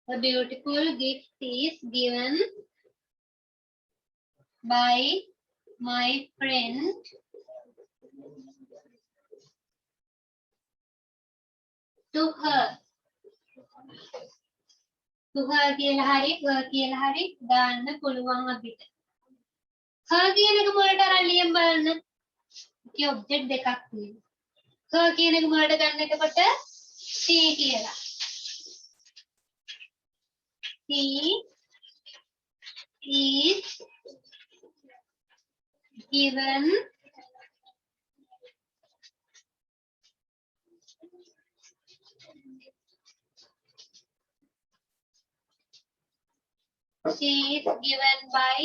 A beautiful gift is given by my friend to her. To her කියලා හරි her කියලා හරි දාන්න පුළුවන් අපිට. her කියන එක මොලට අරන් ලියන්න බලන්න. ඒකේ ඔබ්ජෙක්ට් දෙකක් තියෙනවා. her කියන එක මොලට ගන්න එතකොට she කියලා. she is given she is given by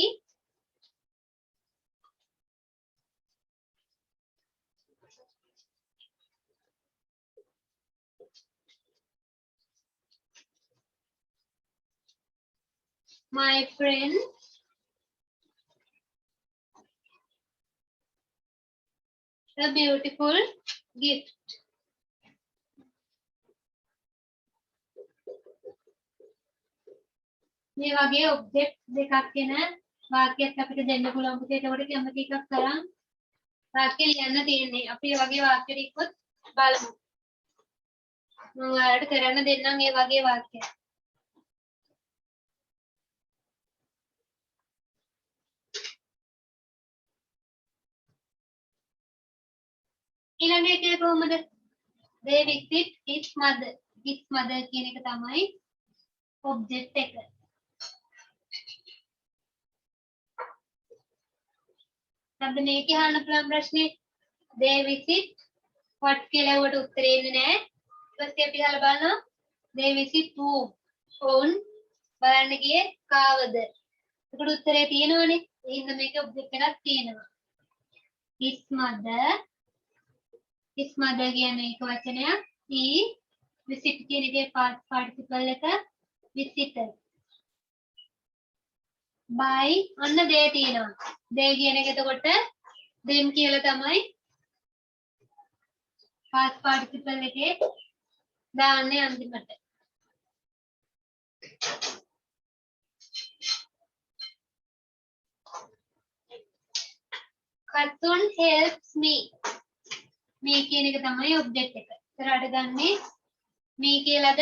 my friend a beautiful gift. මේ වගේ ඔබ්ජෙක්ට් දෙකක් වෙන වාක්‍යයක් අපිට දෙන්න පුළුවන් පුතේ. ඒකට කැමති එකක් තරම් වාක්‍ය ලියන්න තියෙන්නේ. අපි මේ වගේ වාක්‍ය ටිකත් බලමු. මම ඔයාලට කරන්න දෙන්නම් මේ වගේ වාක්‍යයක්. ඊළඟ එකේ කොහොමද? they visit his mother. his mother කියන එක තමයි ඔබ්ජෙක්ට් එක. අද මේකේ අහන්න පුළුවන් ප්‍රශ්නේ they visit what කියලා උඩට උත්තරේ එන්නේ නැහැ. ඊපස්සේ අපි අහලා බලනවා they visit whom. ඔවුන් බලන්න ගියේ කාවද? ඒකට උත්තරේ තියෙනවනේ. ඒ හින්දා මේකේ ඔබ්ජෙක්ට් එකක් තියෙනවා. his mother කියන්නේ එක වචනයක්. he visit කියන එකේ past participle එක visited. by අන්න they තියෙනවා. they කියන එක එතකොට them කියලා තමයි past participle එකේ දාන්නේ අන්තිමට. Katun helps me. me කියන එක තමයි object එක. ඉස්සරහට ගන්නේ me කියලාද?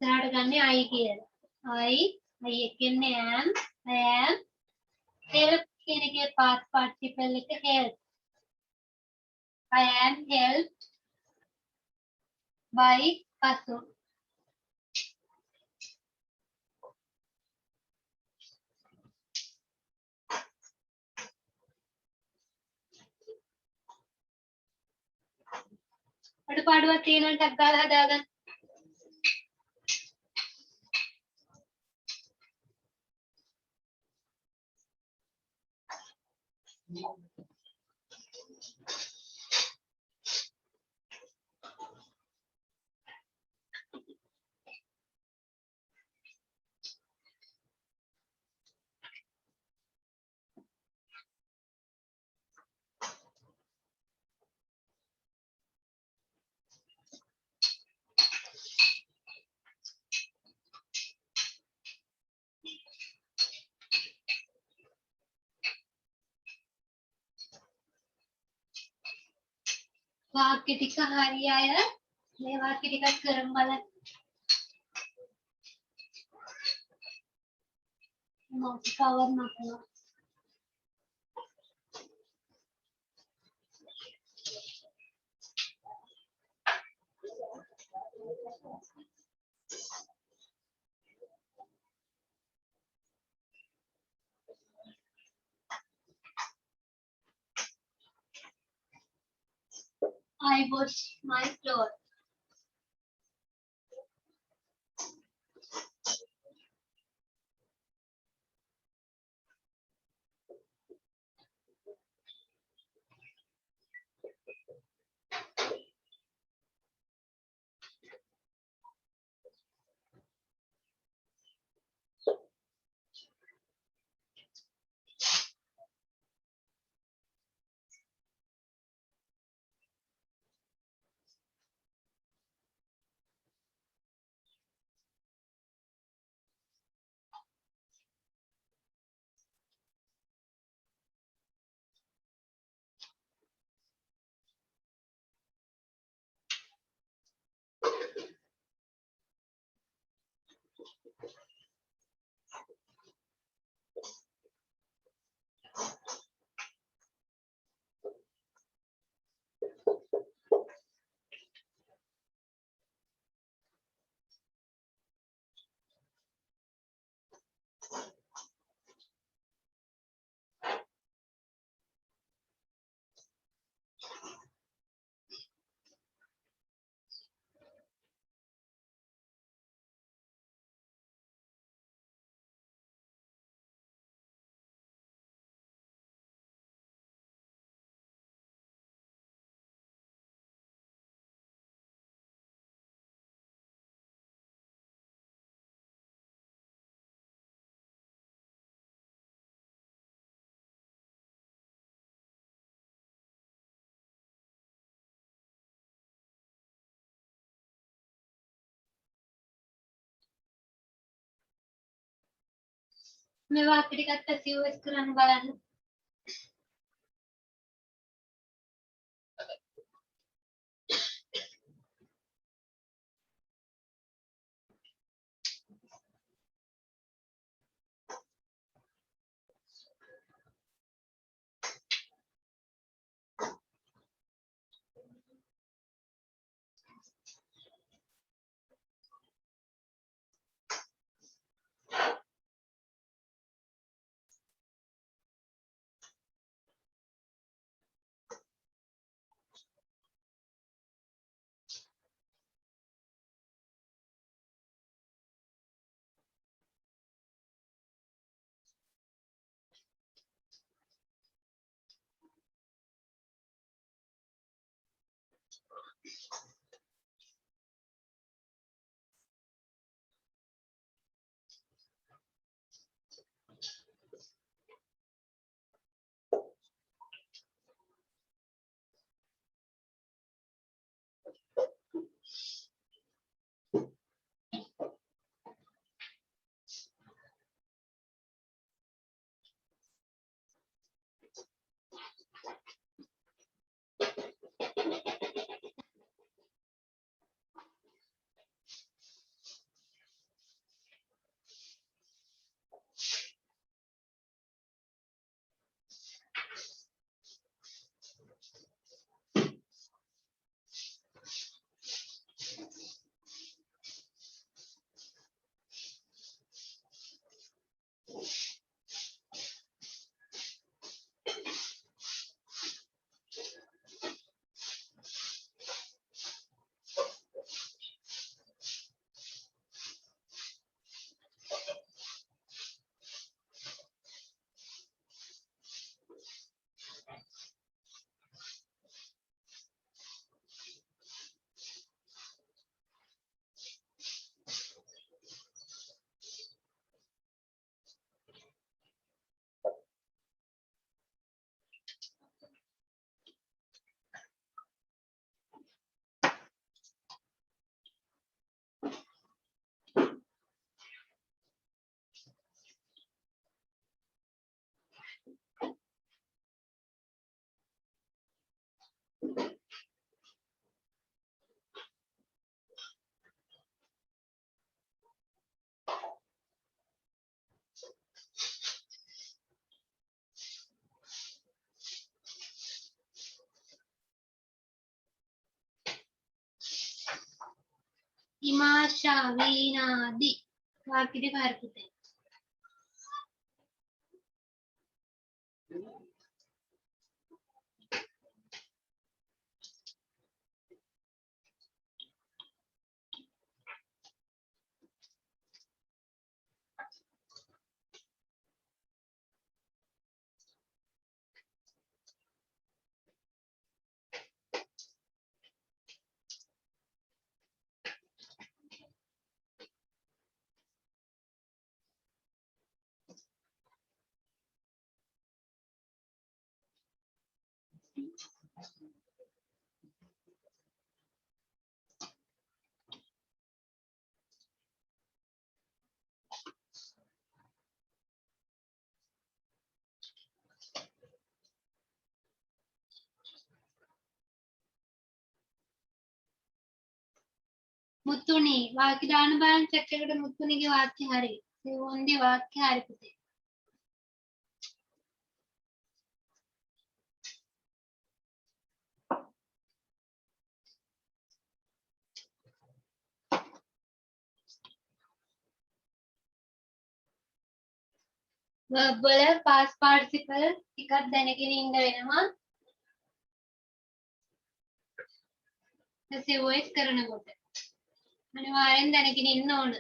ඉස්සරහට ගන්නේ I කියලා. I කියන්නේ am. I am. help කියන එකේ past participle එක help. I am helped by Katun. අඩුපාඩුවක් තියෙනවා ටක් ගාලා හදාගන්න. වාක්‍ය ටික හරි අය මේ වාක්‍ය ටිකක් කරමු බලන්න. මොකක් කවර් නැතුව. I wash my clothes. මේ වාක්‍ය ටිකත් ඇසියුස් කරන්න බලන්න. ඉමාශා වීනාදි වාක්‍යෙට කාර්යපතේ මුතුනි වාක්‍ය දාන බලන්න චෙක් එකට මුතුනිගේ වාක්‍ය හරි සෙවොන්දි වාක්‍ය හරි පුතේ verb වල past participle ටිකක් දැනගෙන ඉන්න වෙනවා passive voice කරනකොට අනිවාර්යෙන් දැනගෙන ඉන්න ඕන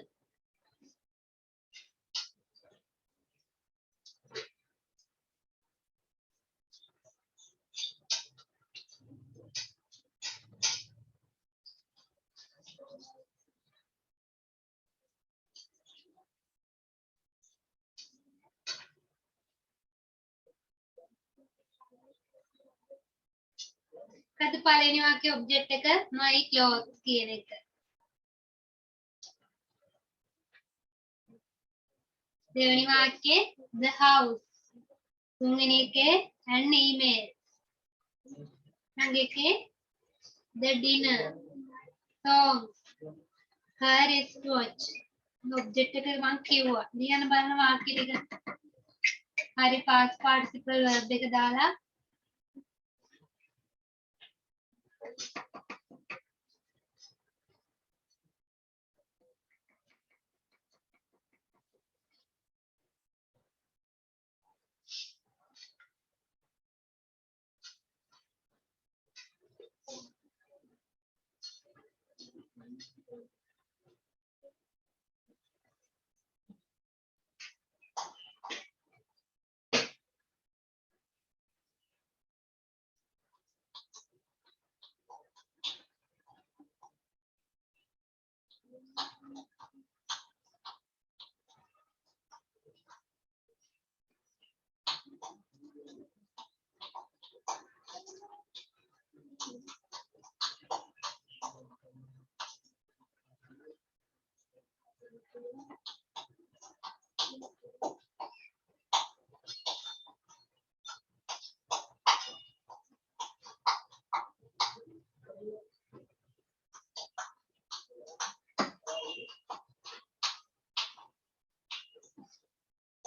කද පළවෙනි වාක්‍ය ඔබ්ජෙක්ට් එක my clothes කියන එක දෙවෙනි වාක්‍යයේ the house තුන්වෙනි එකේ an email ඊළඟ එකේ the dinner songs her wristwatch object එක මම කිව්වා ලියන්න බලන වාක්‍ය ටික හරි past participle verb එක දාලා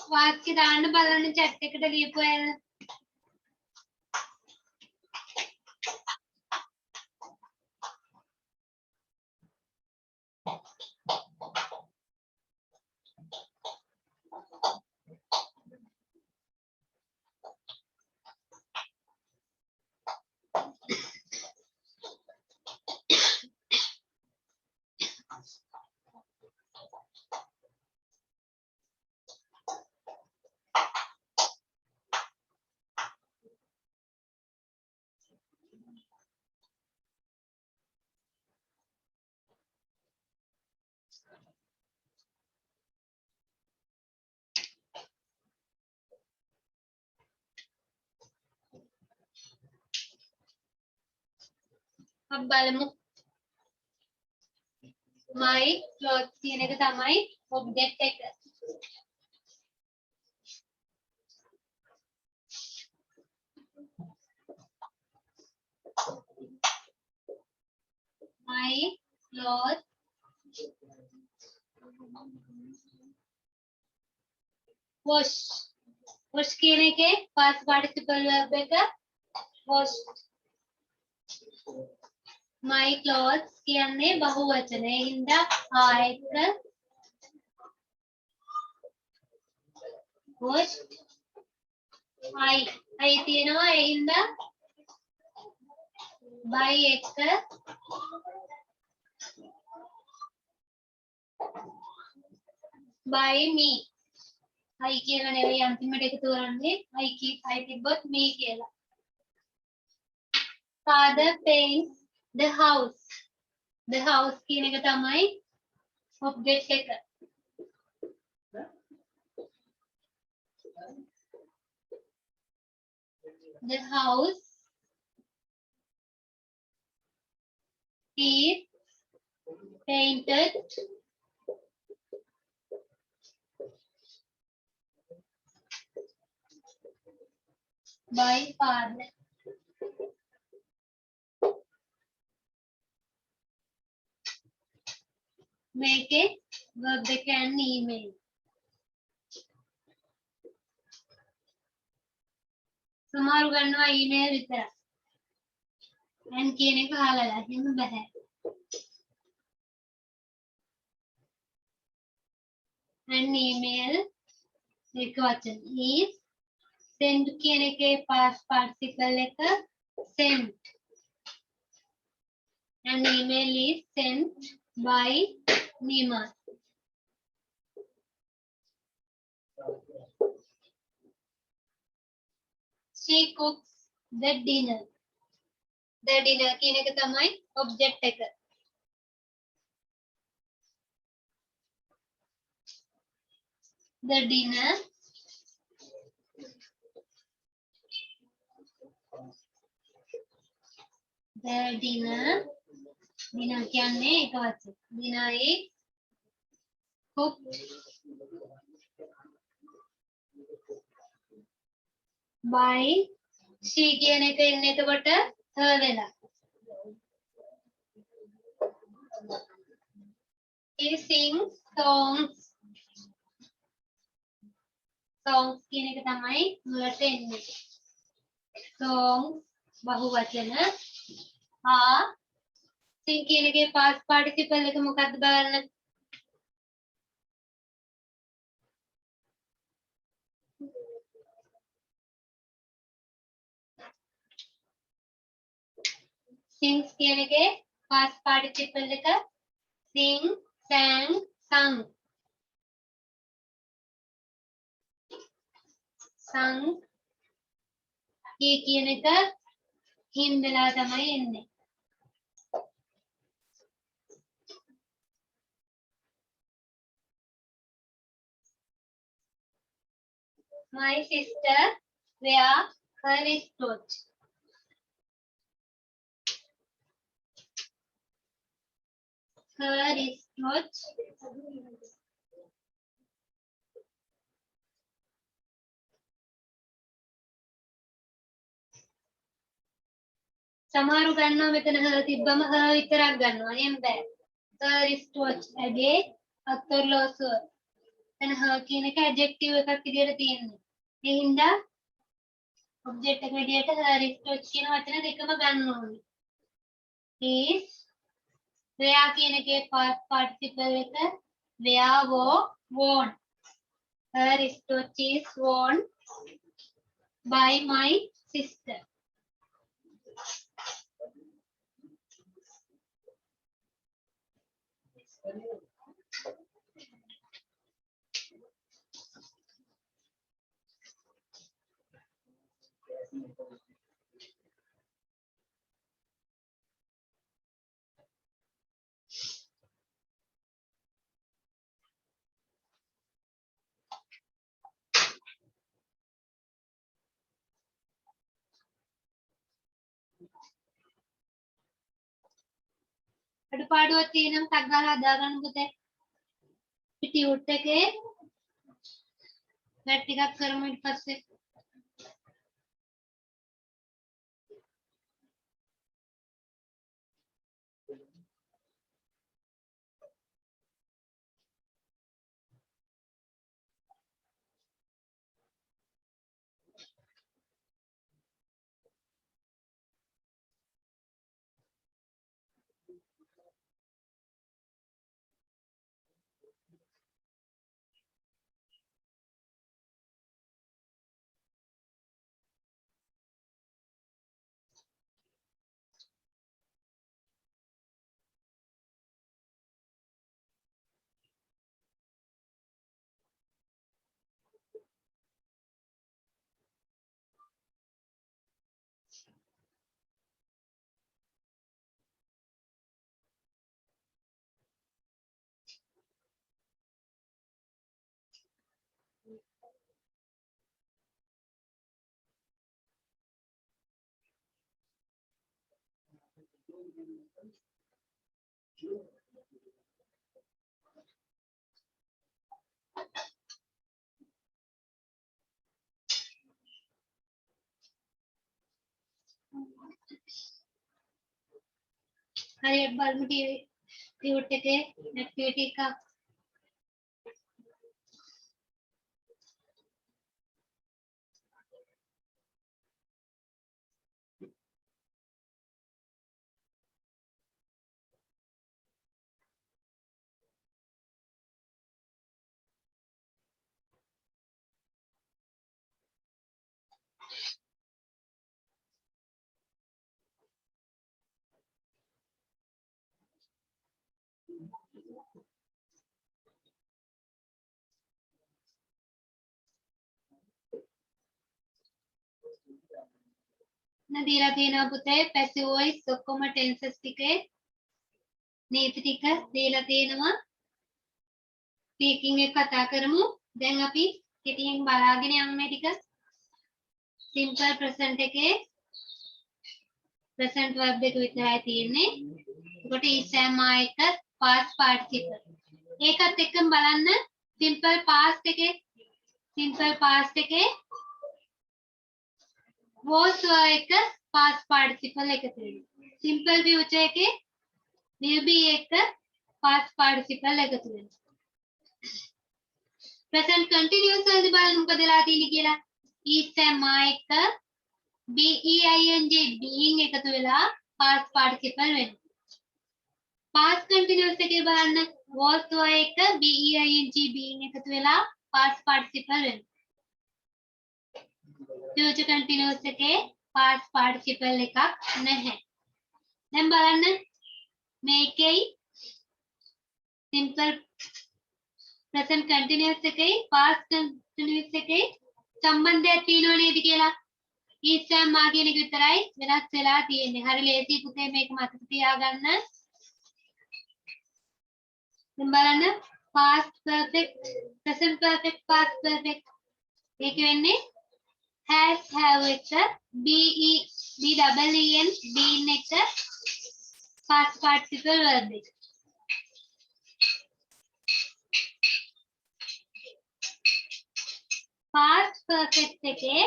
වාක්‍ය දාන්න බලන්න chat එකට ලියපු අය अब බලමු my clothes කියන එක තමයි object එක. my clothes wash wash කියන එකේ past participle verb එක washed. my clothes කියන්නේ බහුවචන. ඒ හින්දා එක washed I තියෙනවා. ඒ හින්දා by එක by me I කියලා නෙවෙයි අන්තිමට එකතු කරන්නේ I තිබ්බොත් me කියලා. father paints the house කියන එක තමයි object එක. the house is painted by father. මේකේ verb එක and email. සමහරු ගන්නවා email විතරයි. and කියන එක අහලා එහෙම බෑ. and email එක වචන is send කියන එකේ past participle එක sent. and email is sent by Nima. she cooks the dinner කියන එක තමයි object එක. the dinner කියන්නේ එක වචන. dinner is cooked by she කියන එක එන්නේ එතකොට her වෙලා. he sings songs කියන එක තමයි මුලට එන්නේ. songs බහුවචන sing කියන එකේ past participle එක මොකක්ද බලන්න. sings කියන එකේ past participle එක sing, sang, sung. sung කියන එක him වෙලා තමයි එන්නේ. my sister wear her wristwatch. her wristwatch සමහරු ගන්නවා මෙතන her තිබ්බම her විතරක් ගන්නවා. එහෙම බෑ. her wristwatch ඇගේ අත්අොරලෝසුව. එතන her කියන එක adjective එකක් විදියට තියෙනවා. ඒ හින්දා object එක විදියට her wristwatch කියන වචන දෙකම ගන්න ඕනේ. is wear කියන එකේ past participle එක wear worn. her wristwatch is worn by my sister. අඩුපාඩුවක් තියෙනම් ටක් ගාලා හදා ගන්න පුතේ. ටියුට් එකේ වැඩ ටිකක් කරමු ඊට පස්සේ. හරියට බලමු ටියුට් එකේ ඇක්ටිවිටි එකක්. දීලා තියෙනවා පුතේ පැසිව් වොයිස් ඔක්කොම ටෙන්සස් ටිකේ නීති ටික දීලා තියෙනවා. ස්පීකින් එක කතා කරමු. දැන් අපි කෙටියෙන් බලාගෙන යමු මේ ටික. සිම්පල් ප්‍රසන්ට් එකේ ප්‍රසන්ට් verb එක විතරයි තියෙන්නේ. ඒකට is am එක past participle. ඒකත් එක්කම බලන්න simple past එකේ was එක past participle එකතු වෙනවා. simple future එකේ will be එක past participle එකතු වෙනවා. present continuous වලදී බලන්න මොකද වෙලා තියෙන්නේ කියලා. is am එක being එකතු වෙලා past participle වෙනවා. past continuous එකේ බලන්න was එක being එකතු වෙලා past participle වෙනවා. future continuous එකේ past participle එකක් නැහැ. දැන් බලන්න මේකේ simple present continuous එකේ past continuous එකේ සම්බන්ධයක් තියෙනව නේද කියලා. is am කියන එක විතරයි වෙනස් වෙලා තියෙන්නේ. හරි ලේසි පුතේ මේක මතක තියාගන්න. දැන් බලන්න past perfect present perfect past perfect ඒක වෙන්නේ has have එක been එක past participle verb එක. past perfect එකේ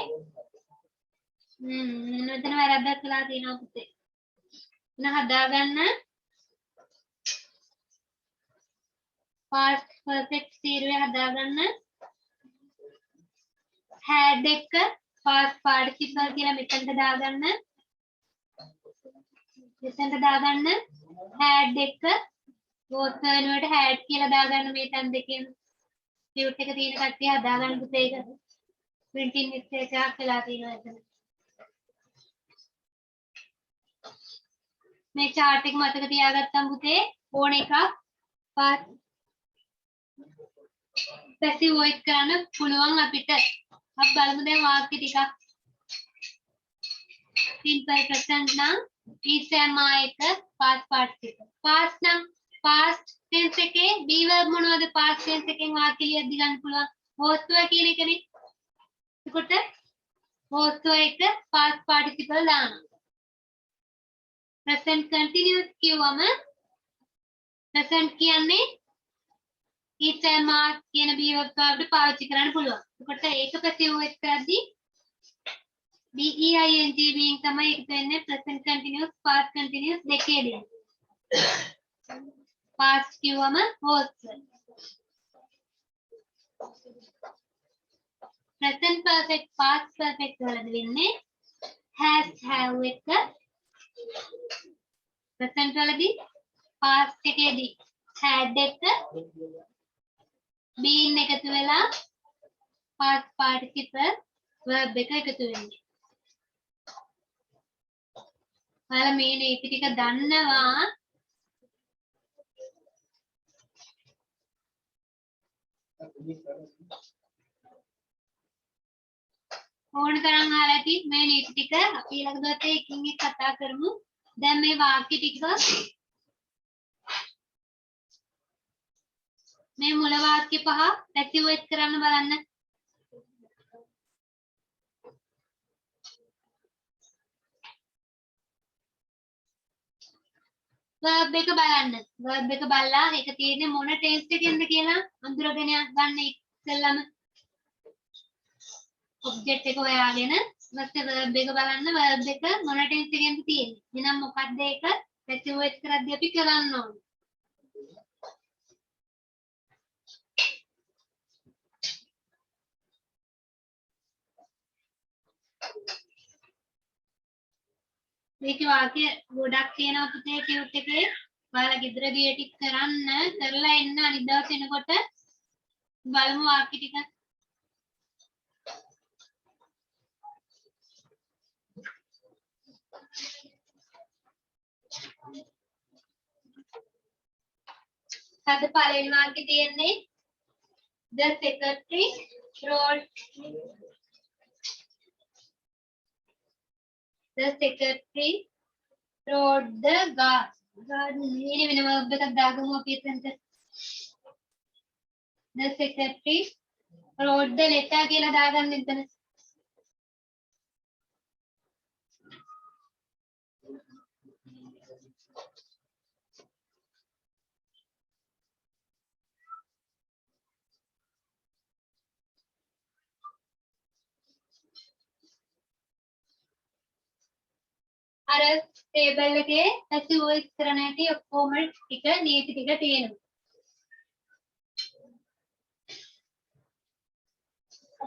මෙතන වැරද්දක් වෙලා තියෙනවා පුතේ. එන හදාගන්න past perfect තීරුවේ හදාගන්න had එක past participle කියලා මෙතනට දාගන්න. මෙතනට දාගන්න had එක was වෙනුවට had කියලා දාගන්න මේ තැන් දෙකෙන්. ටියුට් එක තියෙන කට්ටිය හදාගන්න පුතේ ඒක. printing mistake එකක් වෙලා තියෙනවා එතන. මේ chart එක මතක තියාගත්තම් පුතේ ඕන එකක් past passive voice කරන්න පුළුවන් අපිට. අපි බලමු දැන් වාක්‍ය ටිකක්. simple present නම් is am එක past participle. past නම් past tense එකේ be verb මොනවද past tense එකෙන් වාක්‍ය ලියද්දි ගන්න පුළුවන් was to කියන එකනේ. එතකොට was to එක past participle දානවා. present continuous කියවම present කියන්නේ is and was කියන be verb අපිට පාවිච්චි කරන්න පුළුවන්. එතකොට ඒක passive voice කරද්දී DEING being තමයි එකතු වෙන්නේ present continuous past continuous දෙකේදී. past කිව්වම was. present perfect past perfect වලදී වෙන්නේ has have එක present වලදී past එකේදී had එක been එකතු වෙලා past participle verb එක එකතු වෙන්නේ. ඔයාලා මේ නීති ටික දන්නවා. ඕන තරම් අහලා ඇති මේ නීති ටික අපි ඊළඟ දවසේ එකින් එක කතා කරමු. දැන් මේ වාක්‍ය ටික මේ මුල වාක්‍ය පහ passive voice කරන්න බලන්න. verb එක බලන්න. verb එක බලලා ඒක තියෙන්නේ මොන tense එකෙන්ද කියලා අඳුරගෙන ගන්න ඉස්සෙල්ලම object එක හොයාගෙන ඊපස්සේ verb එක බලන්න verb එක මොන tense එකෙන්ද තියෙන්නේ. එහෙනම් මොකක්ද ඒක passive voice කරද්දී අපි කරන්න ඕනේ. මේක වාක්‍ය ගොඩක් තියෙනවා පුතේ ටියුට් එකේ. ඔයාලා ගෙදරදී ඒ ටික කරන්න කරලා එන්න අනිත් දවසේ එනකොට බලමු වාක්‍ය ටික. අද පළවෙනි වාක්‍යය තියෙන්නේ the secretary wrote the garden ini වෙන verb එකක් දාගමු අපි එතනට. the secretary wrote the letter කියලා දාගන්න එතන. අර ටේබල් එකේ passive voice කරන හැටි ඔක්කොම ටික නීති ටික තියෙනවා.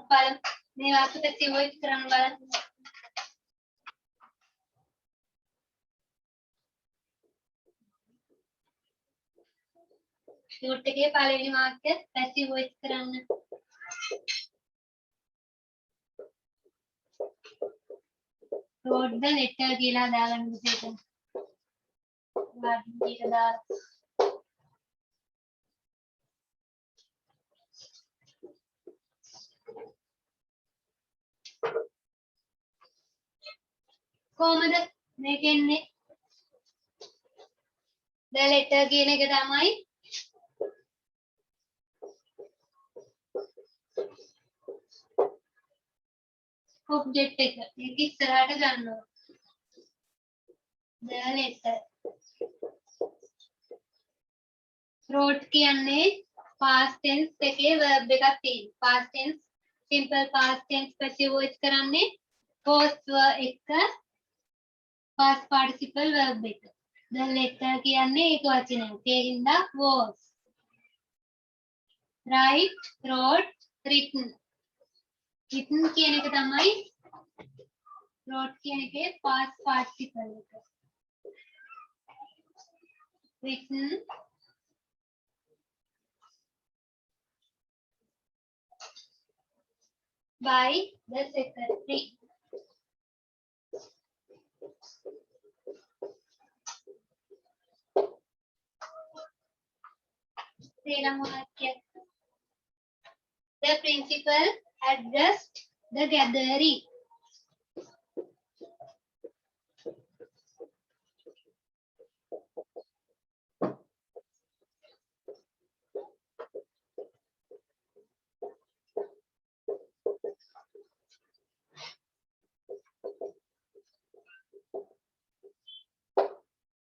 බලන්න මේ වාක්‍ය passive voice කරන්න බලන්න. ටියුට් එකේ පළවෙනි වාක්‍ය passive voice කරන්න. wrote the letter කියලා දාගන්න පුතේ. වර්ණ ටික දාලා කොහමද මේක එන්නේ? the letter කියන එක තමයි object එක. මේක ඉස්සරහට ගන්නවා. the letter wrote කියන්නේ past tense එකේ verb එකක් තියෙනවා. past tense simple past tense passive voice කරන්නේ was එක past participle verb එක. the letter කියන්නේ ඒක වචනයක්. ඒ හින්දා was. write wrote written written කියන එක තමයි wrote කියන එකේ past participle එක. written by the secretary. The principal addressed the gathering.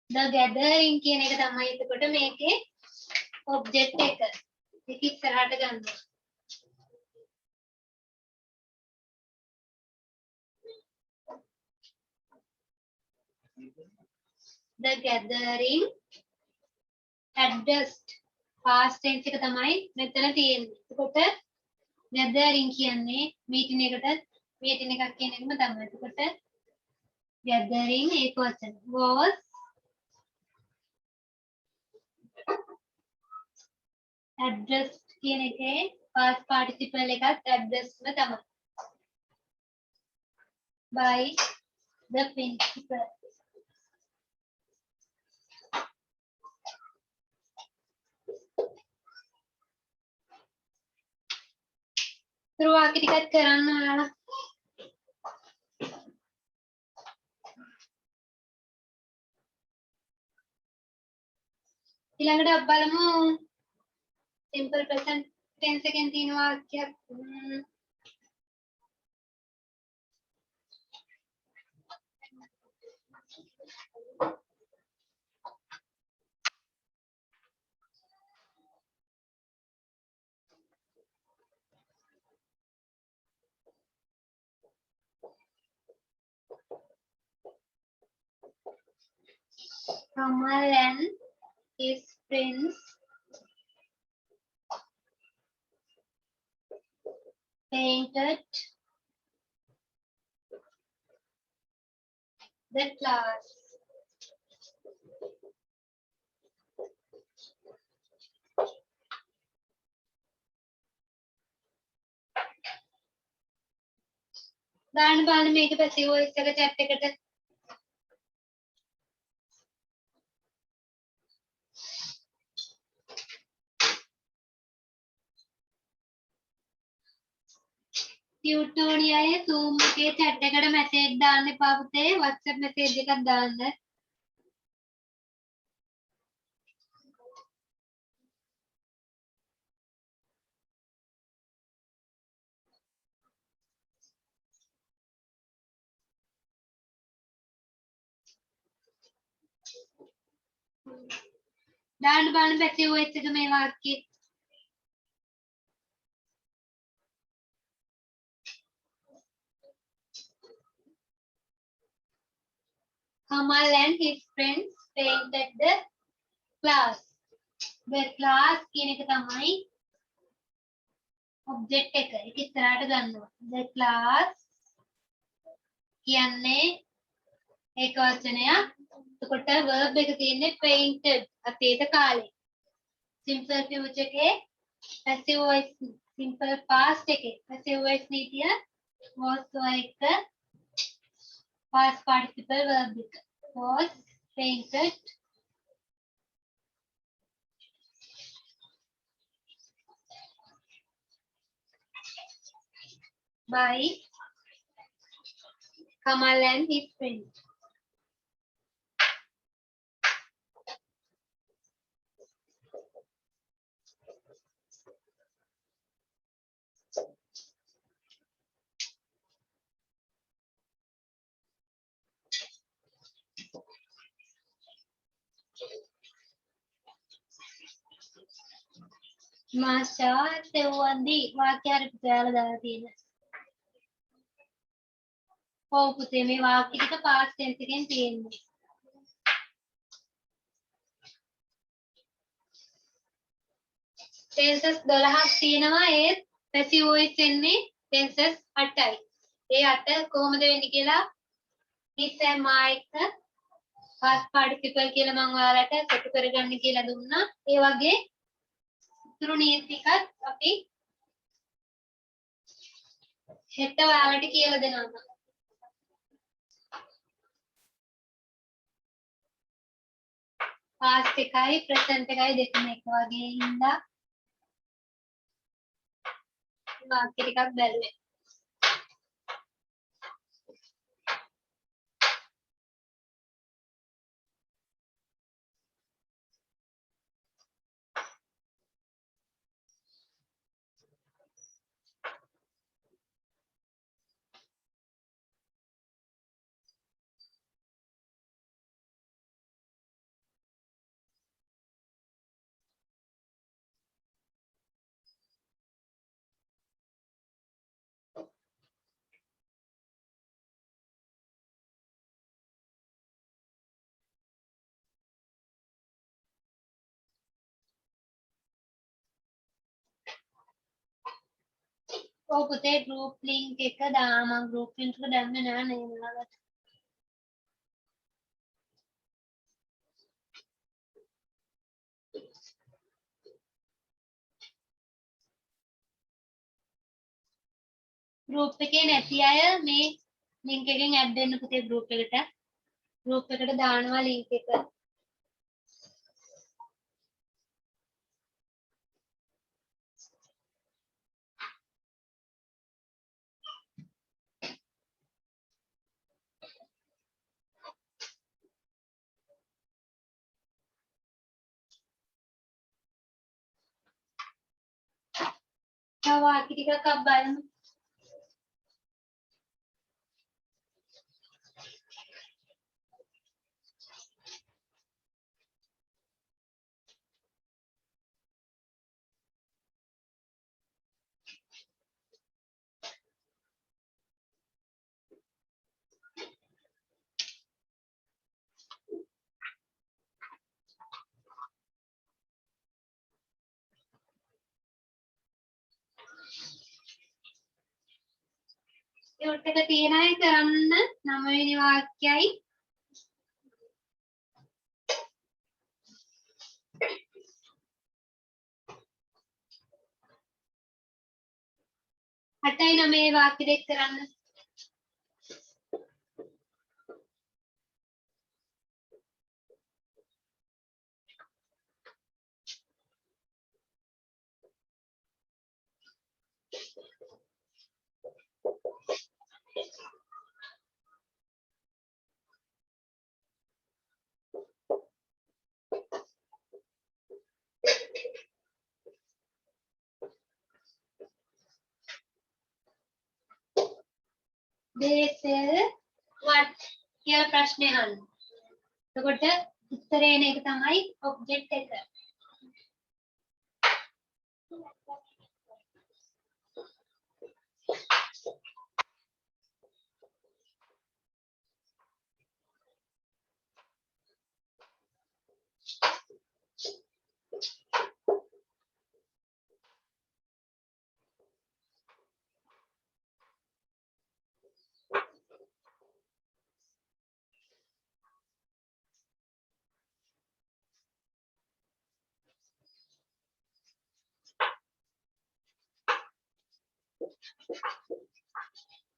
the gathering කියන එක තමයි එතකොට මේකේ ऑब्जेक्ट एक ඉස්සරහට ගන්නවා. The gathering addressed past tense එක තමයි මෙතන තියෙන්නේ. එතකොට gathering කියන්නේ meeting එකක් කියන එකම තමයි. එතකොට gathering ඒක වචන was addressed කියන එකේ past participle එකත් addressed ම තමයි. By the principal. වාක්‍ය ටිකක් කරන්න ඔයාලා. ඊළඟට බලමු simple present tense එකෙන් තියෙන වාක්‍යයක්. Kamal and his friends painted the class. දාන්න බලන්න මේක පැසිව් වොයිස් එක chat එකට. ट्यूटोरियल Zoom के chat එකට message දාන්න එපා පුතේ. WhatsApp message එකක් දාන්න. දාන්න බලන්න පැසිව් වොයිස් එක මේ වාක්‍යය. Kamal and his friends painted the class. The class කියන එක තමයි object එක. ඒක ඉස්සරහට ගන්නවා. The class කියන්නේ ඒක වචනයක්. එතකොට verb එක තියෙන්නේ painted අතීත කාලේ. simple future එකේ passive voice simple past එකේ passive voice නීතිය was එක past participle verb එක was painted by Kamal and his friends. මාෂා සෙව්වන්දි වාක්‍ය හරි පුතේලා දාලා තියෙනවා. ඔව් පුතේ මේ වාක්‍ය ටික past tense එකෙන් තියෙන්නේ. tenses 12ක් තියෙනවා. ඒත් passive voice එන්නේ tenses 8යි. ඒ 8 කොහොමද වෙන්නේ කියලා ඉතින් මායික past participle කියලා මම ඔයාලට සෙට් කරගන්න කියලා දුන්නා. ඒ වගේ ඉතුරු නීතිකත් අපි හෙට ඔයාලට කියලා දෙනවා. past එකයි present එකයි දෙකම එක වගේ ඉඳලා වාක්‍ය ටිකක් බැලුවේ. ඔව් පුතේ group link එක දාම group link එක දැම්මේ නෑ නේ නේද? group එකේ නැති අය මේ link එකෙන් add වෙන්න පුතේ group එකට. group එකට දානවා link එක. තව වාක්‍ය ටිකක් අප බලමු. ඒකට එක තියෙන අය කරන්න 9 වෙනි වාක්‍යයයි අටයි 9 වාක්‍ය දෙක කරන්න. they sell what කියලා ප්‍රශ්නේ අහන්න. එතකොට උත්තරේ එන එක තමයි ඔබ්ජෙක්ට් එක.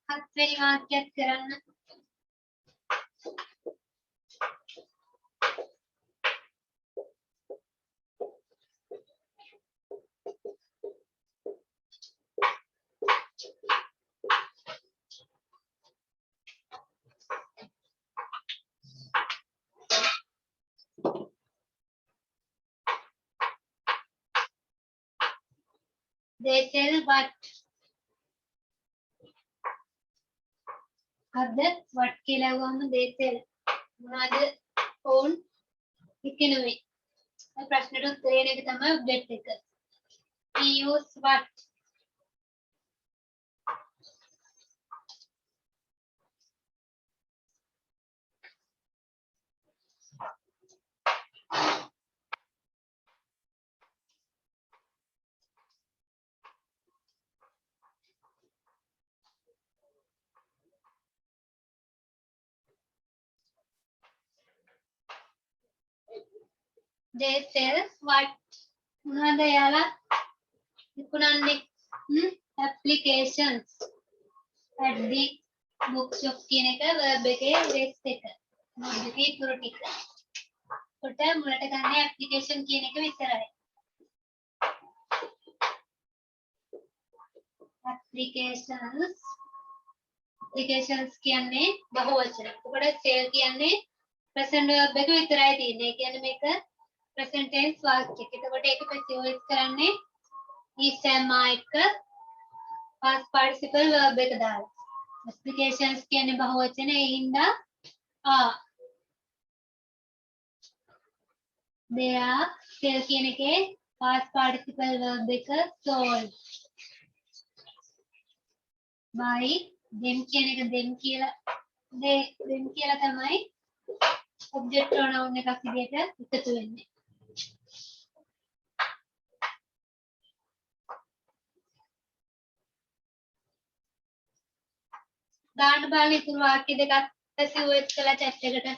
හත්වෙනි වාක්‍යයක් කරන්න. they sell what අද what කියලා වුවම they sell මොනවද ඔවුන් විකිනුවේ. ඒ ප්‍රශ්නෙට උත්තරේ එන එක තමයි ඔබ්ජෙක්ට් එක. we use what they sell what මොනවද යාලා විකුණන්නේ applications at the bookshop කියන එක verb එකේ rest එක verb එකේ ඉතුරු ටික. කොට මුලට ගන්න application කියන එක විතරයි. applications කියන්නේ බහුවචන. එතකොට sell කියන්නේ present verb එක විතරයි තියෙන්නේ. ඒ කියන්නේ මේක present tense වාක්‍යයක්. එතකොට ඒක passive කරන්නේ is am එක past participle verb එක දාලා. applications කියන්නේ බහුවචන. ඒ හින්දා they are sell කියන එකේ past participle verb එක sold by them කියන එක them කියලා තමයි object pronoun එකක් විදිහට එකතු වෙන්නේ. දාන්න බලන්න ඉතුරු වාක්‍ය දෙකක් පැසිව් වොයිස් කළා chat එකට.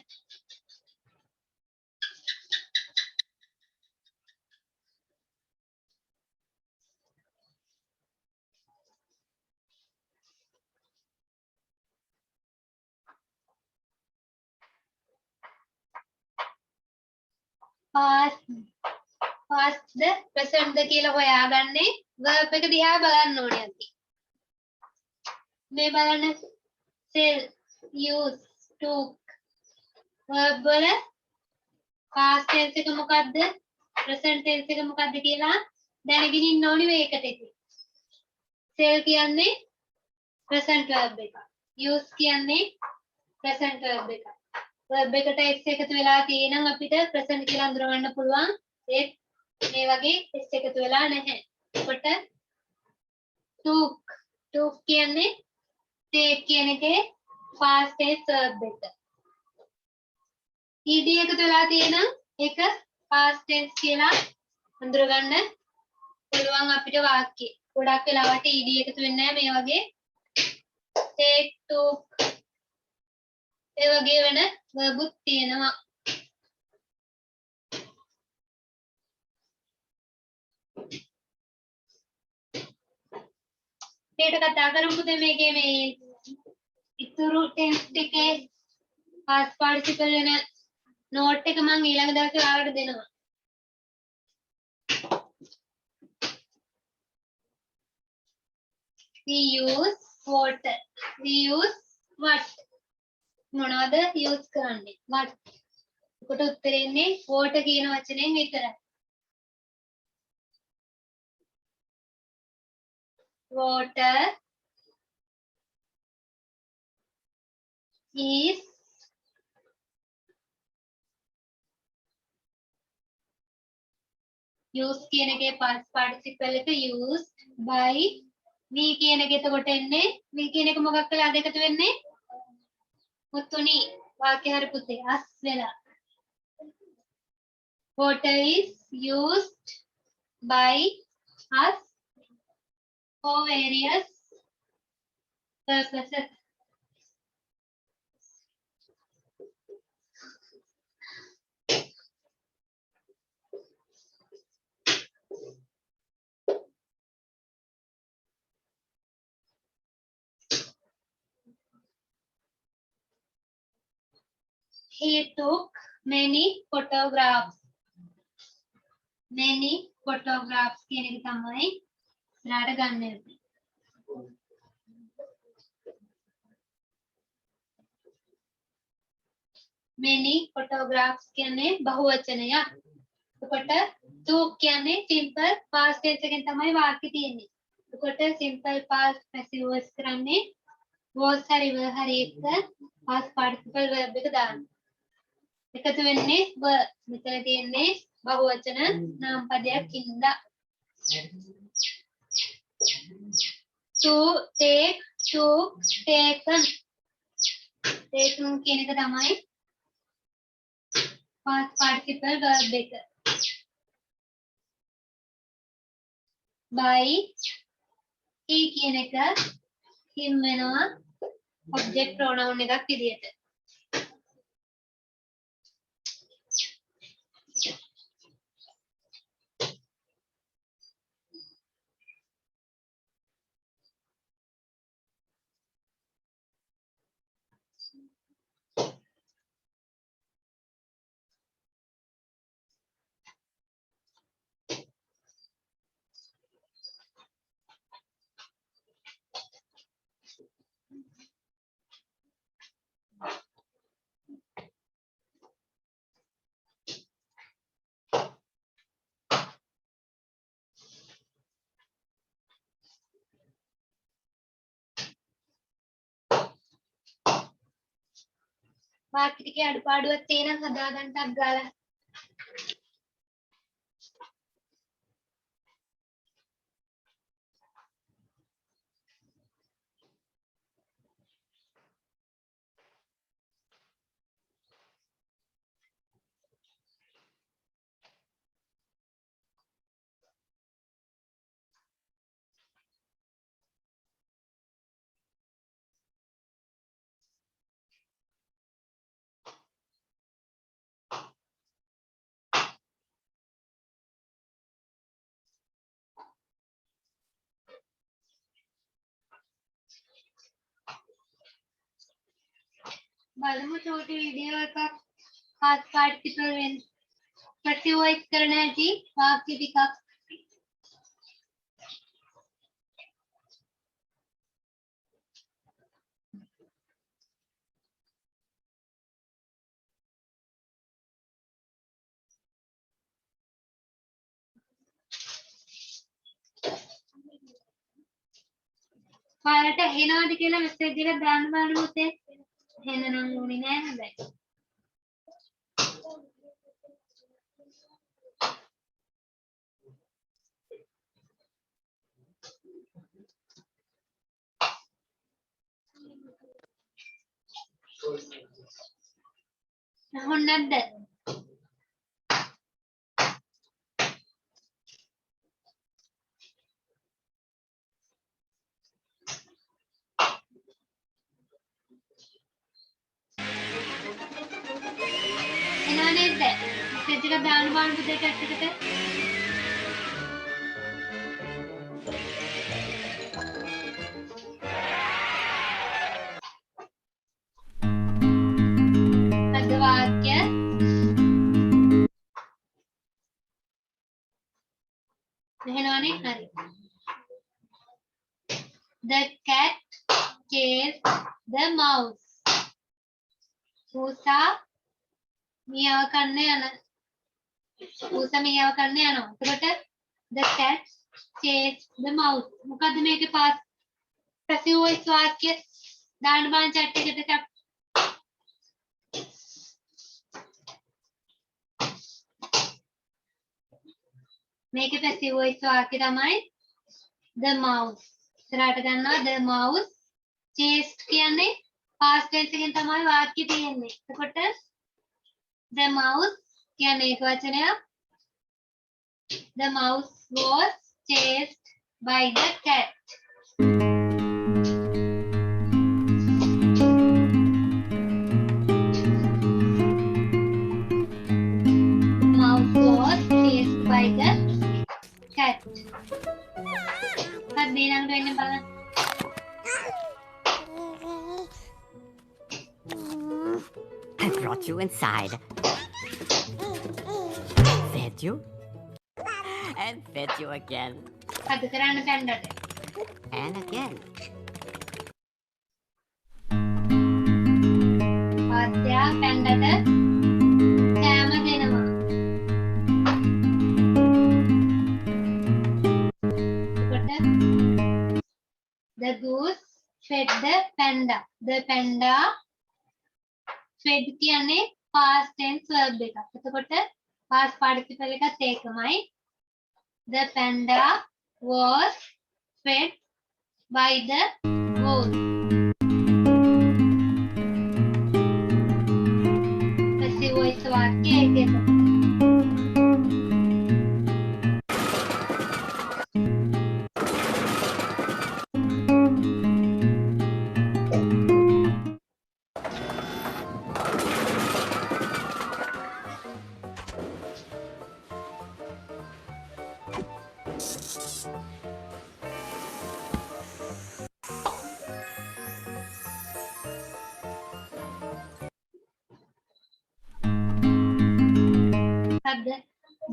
past ද present ද කියලා හොයාගන්නේ verb එක දිහා බලන්න ඕනේ අපි. මේ බලන්න sell, use, took verb වල past tense එක මොකද්ද present tense එක මොකද්ද කියලා දැනගෙන ඉන්න ඕනේ මේකට ඉතින්. sell කියන්නේ present verb එක. use කියන්නේ present verb එක. verb එකට s එකතු වෙලා තියෙනම් අපිට present කියලා අඳුරගන්න පුළුවන්. ඒ මේ වගේ s එකතු වෙලා නැහැ. එතකොට took කියන්නේ take කියන එකේ past tense verb එක. ed එකතු වෙලා තියෙනම් ඒක past tense කියලා අඳුරගන්න පුළුවන් අපිට වාක්‍යෙ. ගොඩක් වෙලාවට ed එකතු වෙන්නේ නැහැ මේ වගේ take, took ඒ වගේ වෙන verb තියෙනවා. මේකට කතා කරමුද මේකේ මේ ඉතුරු ටෙන්ස් ටිකේ past participle වෙන නෝට් එක මම ඊළඟ දවසේ ඔයාලට දෙනවා. we use water. we use what? මොනවද use කරන්නේ? what? කොට උත්තරේ ඉන්නේ water කියන වචනයෙන් විතරයි. water is use කියන එකේ past participle එක used by we කියන එක එතකොට එන්නේ we කියන එක මොකක් වෙලාද එකතු වෙන්නේ මුතුනි වාක්‍ය හරි පුතේ as වෙලා water is used by us for various purposes. He took many photographs. Many photographs කියන එක තමයි ඉස්සරහට ගන්න ඕනේ. many photographs කියන්නේ බහුවචනයක්. එතකොට took කියන්නේ simple past tense එකෙන් තමයි වාක්‍ය තියෙන්නේ. එතකොට simple past passive voice කරන්නේ was හරි were හරි එක past participle verb එක දාන්න. එකතු වෙන්නේ were. මෙතන තියෙන්නේ බහුවචන නාම පදයක් හින්දා. to take, took, taken. taken කියන එක තමයි past participle verb එක. by he කියන එක him වෙනවා object pronoun එකක් විදියට. වාක්‍ය ටිකේ අඩුපාඩුවක් තියෙනම් හදාගන්නත් ගාලා බලමු චෝටි වීඩියෝ එකක් past participle වෙන passive voice කරන හැටි වාක්‍ය ටිකක් ඔයාලට ඇහෙනවද කියලා මෙසේජ් එකක් දාන්න බලන්න පුතේ. එහෙනම් ඕනේ නෑ හැබැයි. හොන්නක්ද? එනවා නේද? මෙසේජ් එකක් දාන්න බලන්න පුතේ chat එකට. අද වාක්‍ය එහෙනවනේ හරි. The cat chased the mouse. Usa මියව කන්න යන ඌසා මියව කන්න යනවා. එතකොට the cat chased the mouse. මොකද්ද මේකේ passive voice වාක්‍ය දාන්න බලන්න chat එකට. මේකේ passive voice වාක්‍ය තමයි the mouse. ඉස්සරහට ගන්නවා the mouse chased කියන්නේ past tense එකෙන් තමයි වාක්‍ය තියෙන්නේ. එතකොට the mouse කියන්නේ එක වචනයක්. The mouse was chased by the cat. The mouse was chased by the cat. හරි ඊළඟට වෙන්නේ බලන්න. I brought you inside. Fed you. And fed you again. අද කරන්න පැන්නට. And again. ආත්‍යා පැන්නට කෑම දෙනවා. එතකොට the goose fed the panda. The panda fed කියන්නේ past tense verb එකක්. එතකොට past participle එකත් ඒකමයි. The panda was fed by the goose. passive voice වාක්‍ය ඒකේ.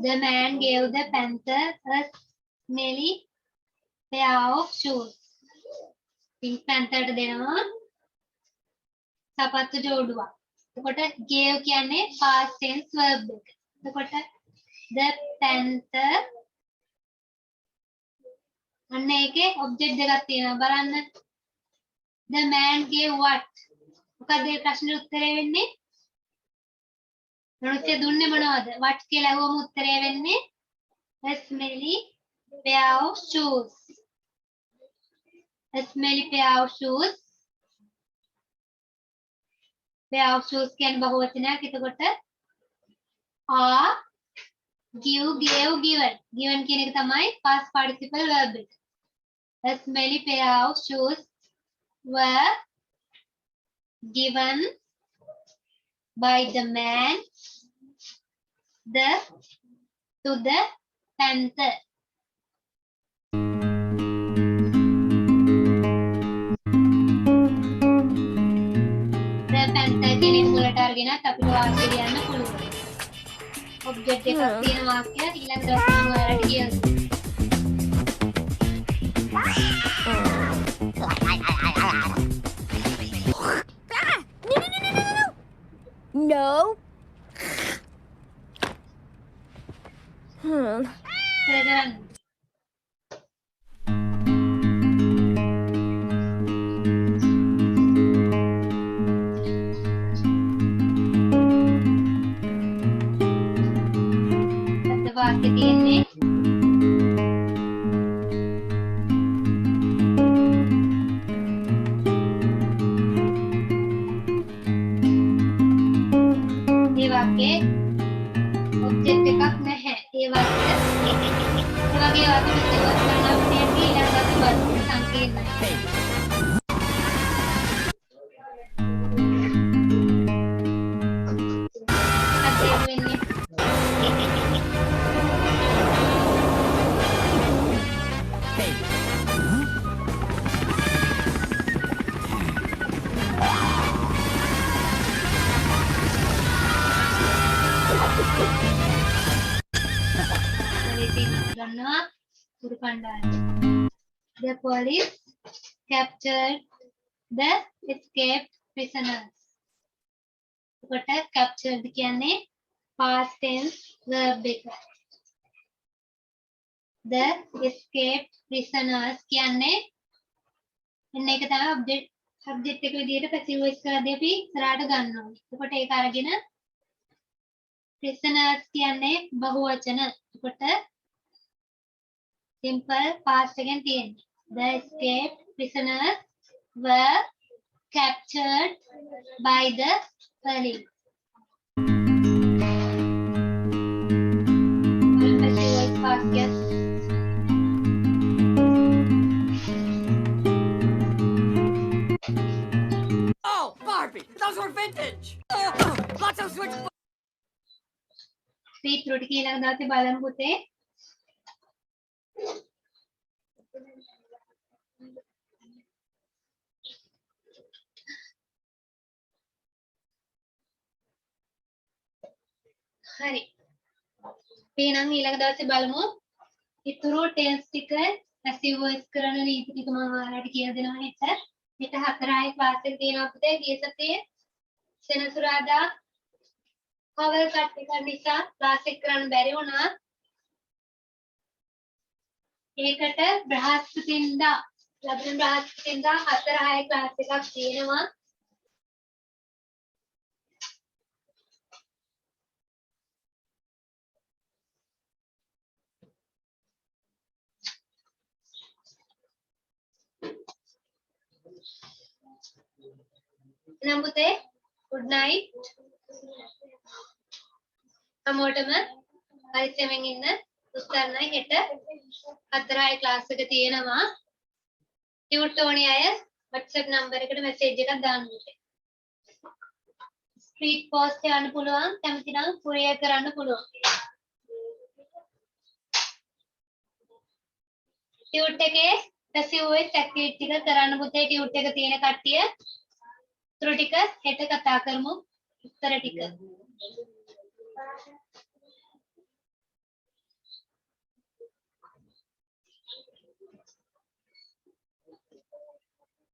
The man gave the panther a smelly pair of shoes. Pink panther ට දෙනවා සපත්තු ජෝඩුවක්. එතකොට gave කියන්නේ past tense verb එක. එතකොට the panther අන්න ඒකේ object දෙකක් තියෙනවා බලන්න. The man gave what? මොකද මේ ප්‍රශ්නෙට උත්තරේ වෙන්නේ? මනුස්සය දුන්නේ මොනවද? what කියලා අහුවම උත්තරේ වෙන්නේ a smelly pair of shoes. A smelly pair of shoes. pair of shoes කියන්නේ බහුවචනයක්. එතකොට are give gave given. given කියන එක තමයි past participle verb එක. A smelly pair of shoes were given by the man to the panther. The panther කියන එක මුලට අරගෙනත් අපිට වාක්‍ය ලියන්න පුළුවන්. ඔබ්ජෙක්ට් එකක් තියෙන වාක්‍යය ඊළඟ දවසේ මම ඔයාලට කියන්නම්. No. කරගන්න. අද වාක්‍ය තියෙන්නේ මේ වාක්‍යයේ ඔබ්ජෙක්ට් එකක් නැහැ. ඒ වාක්‍ය ඒ වගේ වාක්‍ය දෙකක් ගන්න අපිට ඊළඟ වාක්‍ය සංකීර්ණයි. අද වෙන්නේ ගන්නවා පුරු කණ්ඩායම. The police captured the escaped prisoners. කොට captured කියන්නේ past tense verb එක. The escaped prisoners කියන්නේ එන්න එක තමයි subject එක විදිහට passive voice කරද්දී අපි ඉස්සරහට ගන්න ඕනේ. එතකොට ඒක අරගෙන prisoners කියන්නේ බහුවචන. එතකොට simple past again තියෙන්නේ. The escaped prisoners were captured by the police. Passive voice past yes. Oh, Barbie, those were vintage. Lots of switch. Speed through ඊළඟ දවසේ බලමු පුතේ. හරි. අපි නම් ඊළඟ දවසේ බලමු. ඊතුරු ටෙන්ස් ටික පැසිව් වොයිස් කරන රීති ටික මම ඔයාලට කියලා දෙනවා හෙට. හෙට 4:00 ක්ලාස් එක තියෙනවා පුතේ. ගිය සතියේ සෙනසුරාදා කවර් කට් එක නිසා ක්ලාස් එක කරන්න බැරි වුණා. ඒකට බ්‍රහස්පතින්දා ලැබෙන බ්‍රහස්පතින්දා 4:00 ක්ලාස් එකක් තියෙනවා. එහෙනම් පුතේ good night. හැමෝටම පරිස්සමෙන් ඉන්න. උත්තරණයි හෙට 4:00 ක්ලාස් එක තියෙනවා. ටියුට් ඕනේ අය WhatsApp නම්බර් එකට මැසේජ් එකක් දාන්න පුතේ. ස්පීඩ් පෝස්ට් යන්න පුළුවන්. කැමති නම් කුරියර් කරන්න පුළුවන්. ටියුට් එකේ පැසිව් වොයිස් ඇක්ටිවිටි ටික කරන්න පුතේ. ටියුට් එක තියෙන කට්ටිය උත්තර ටික හෙට කතා කරමු. උත්තර ටික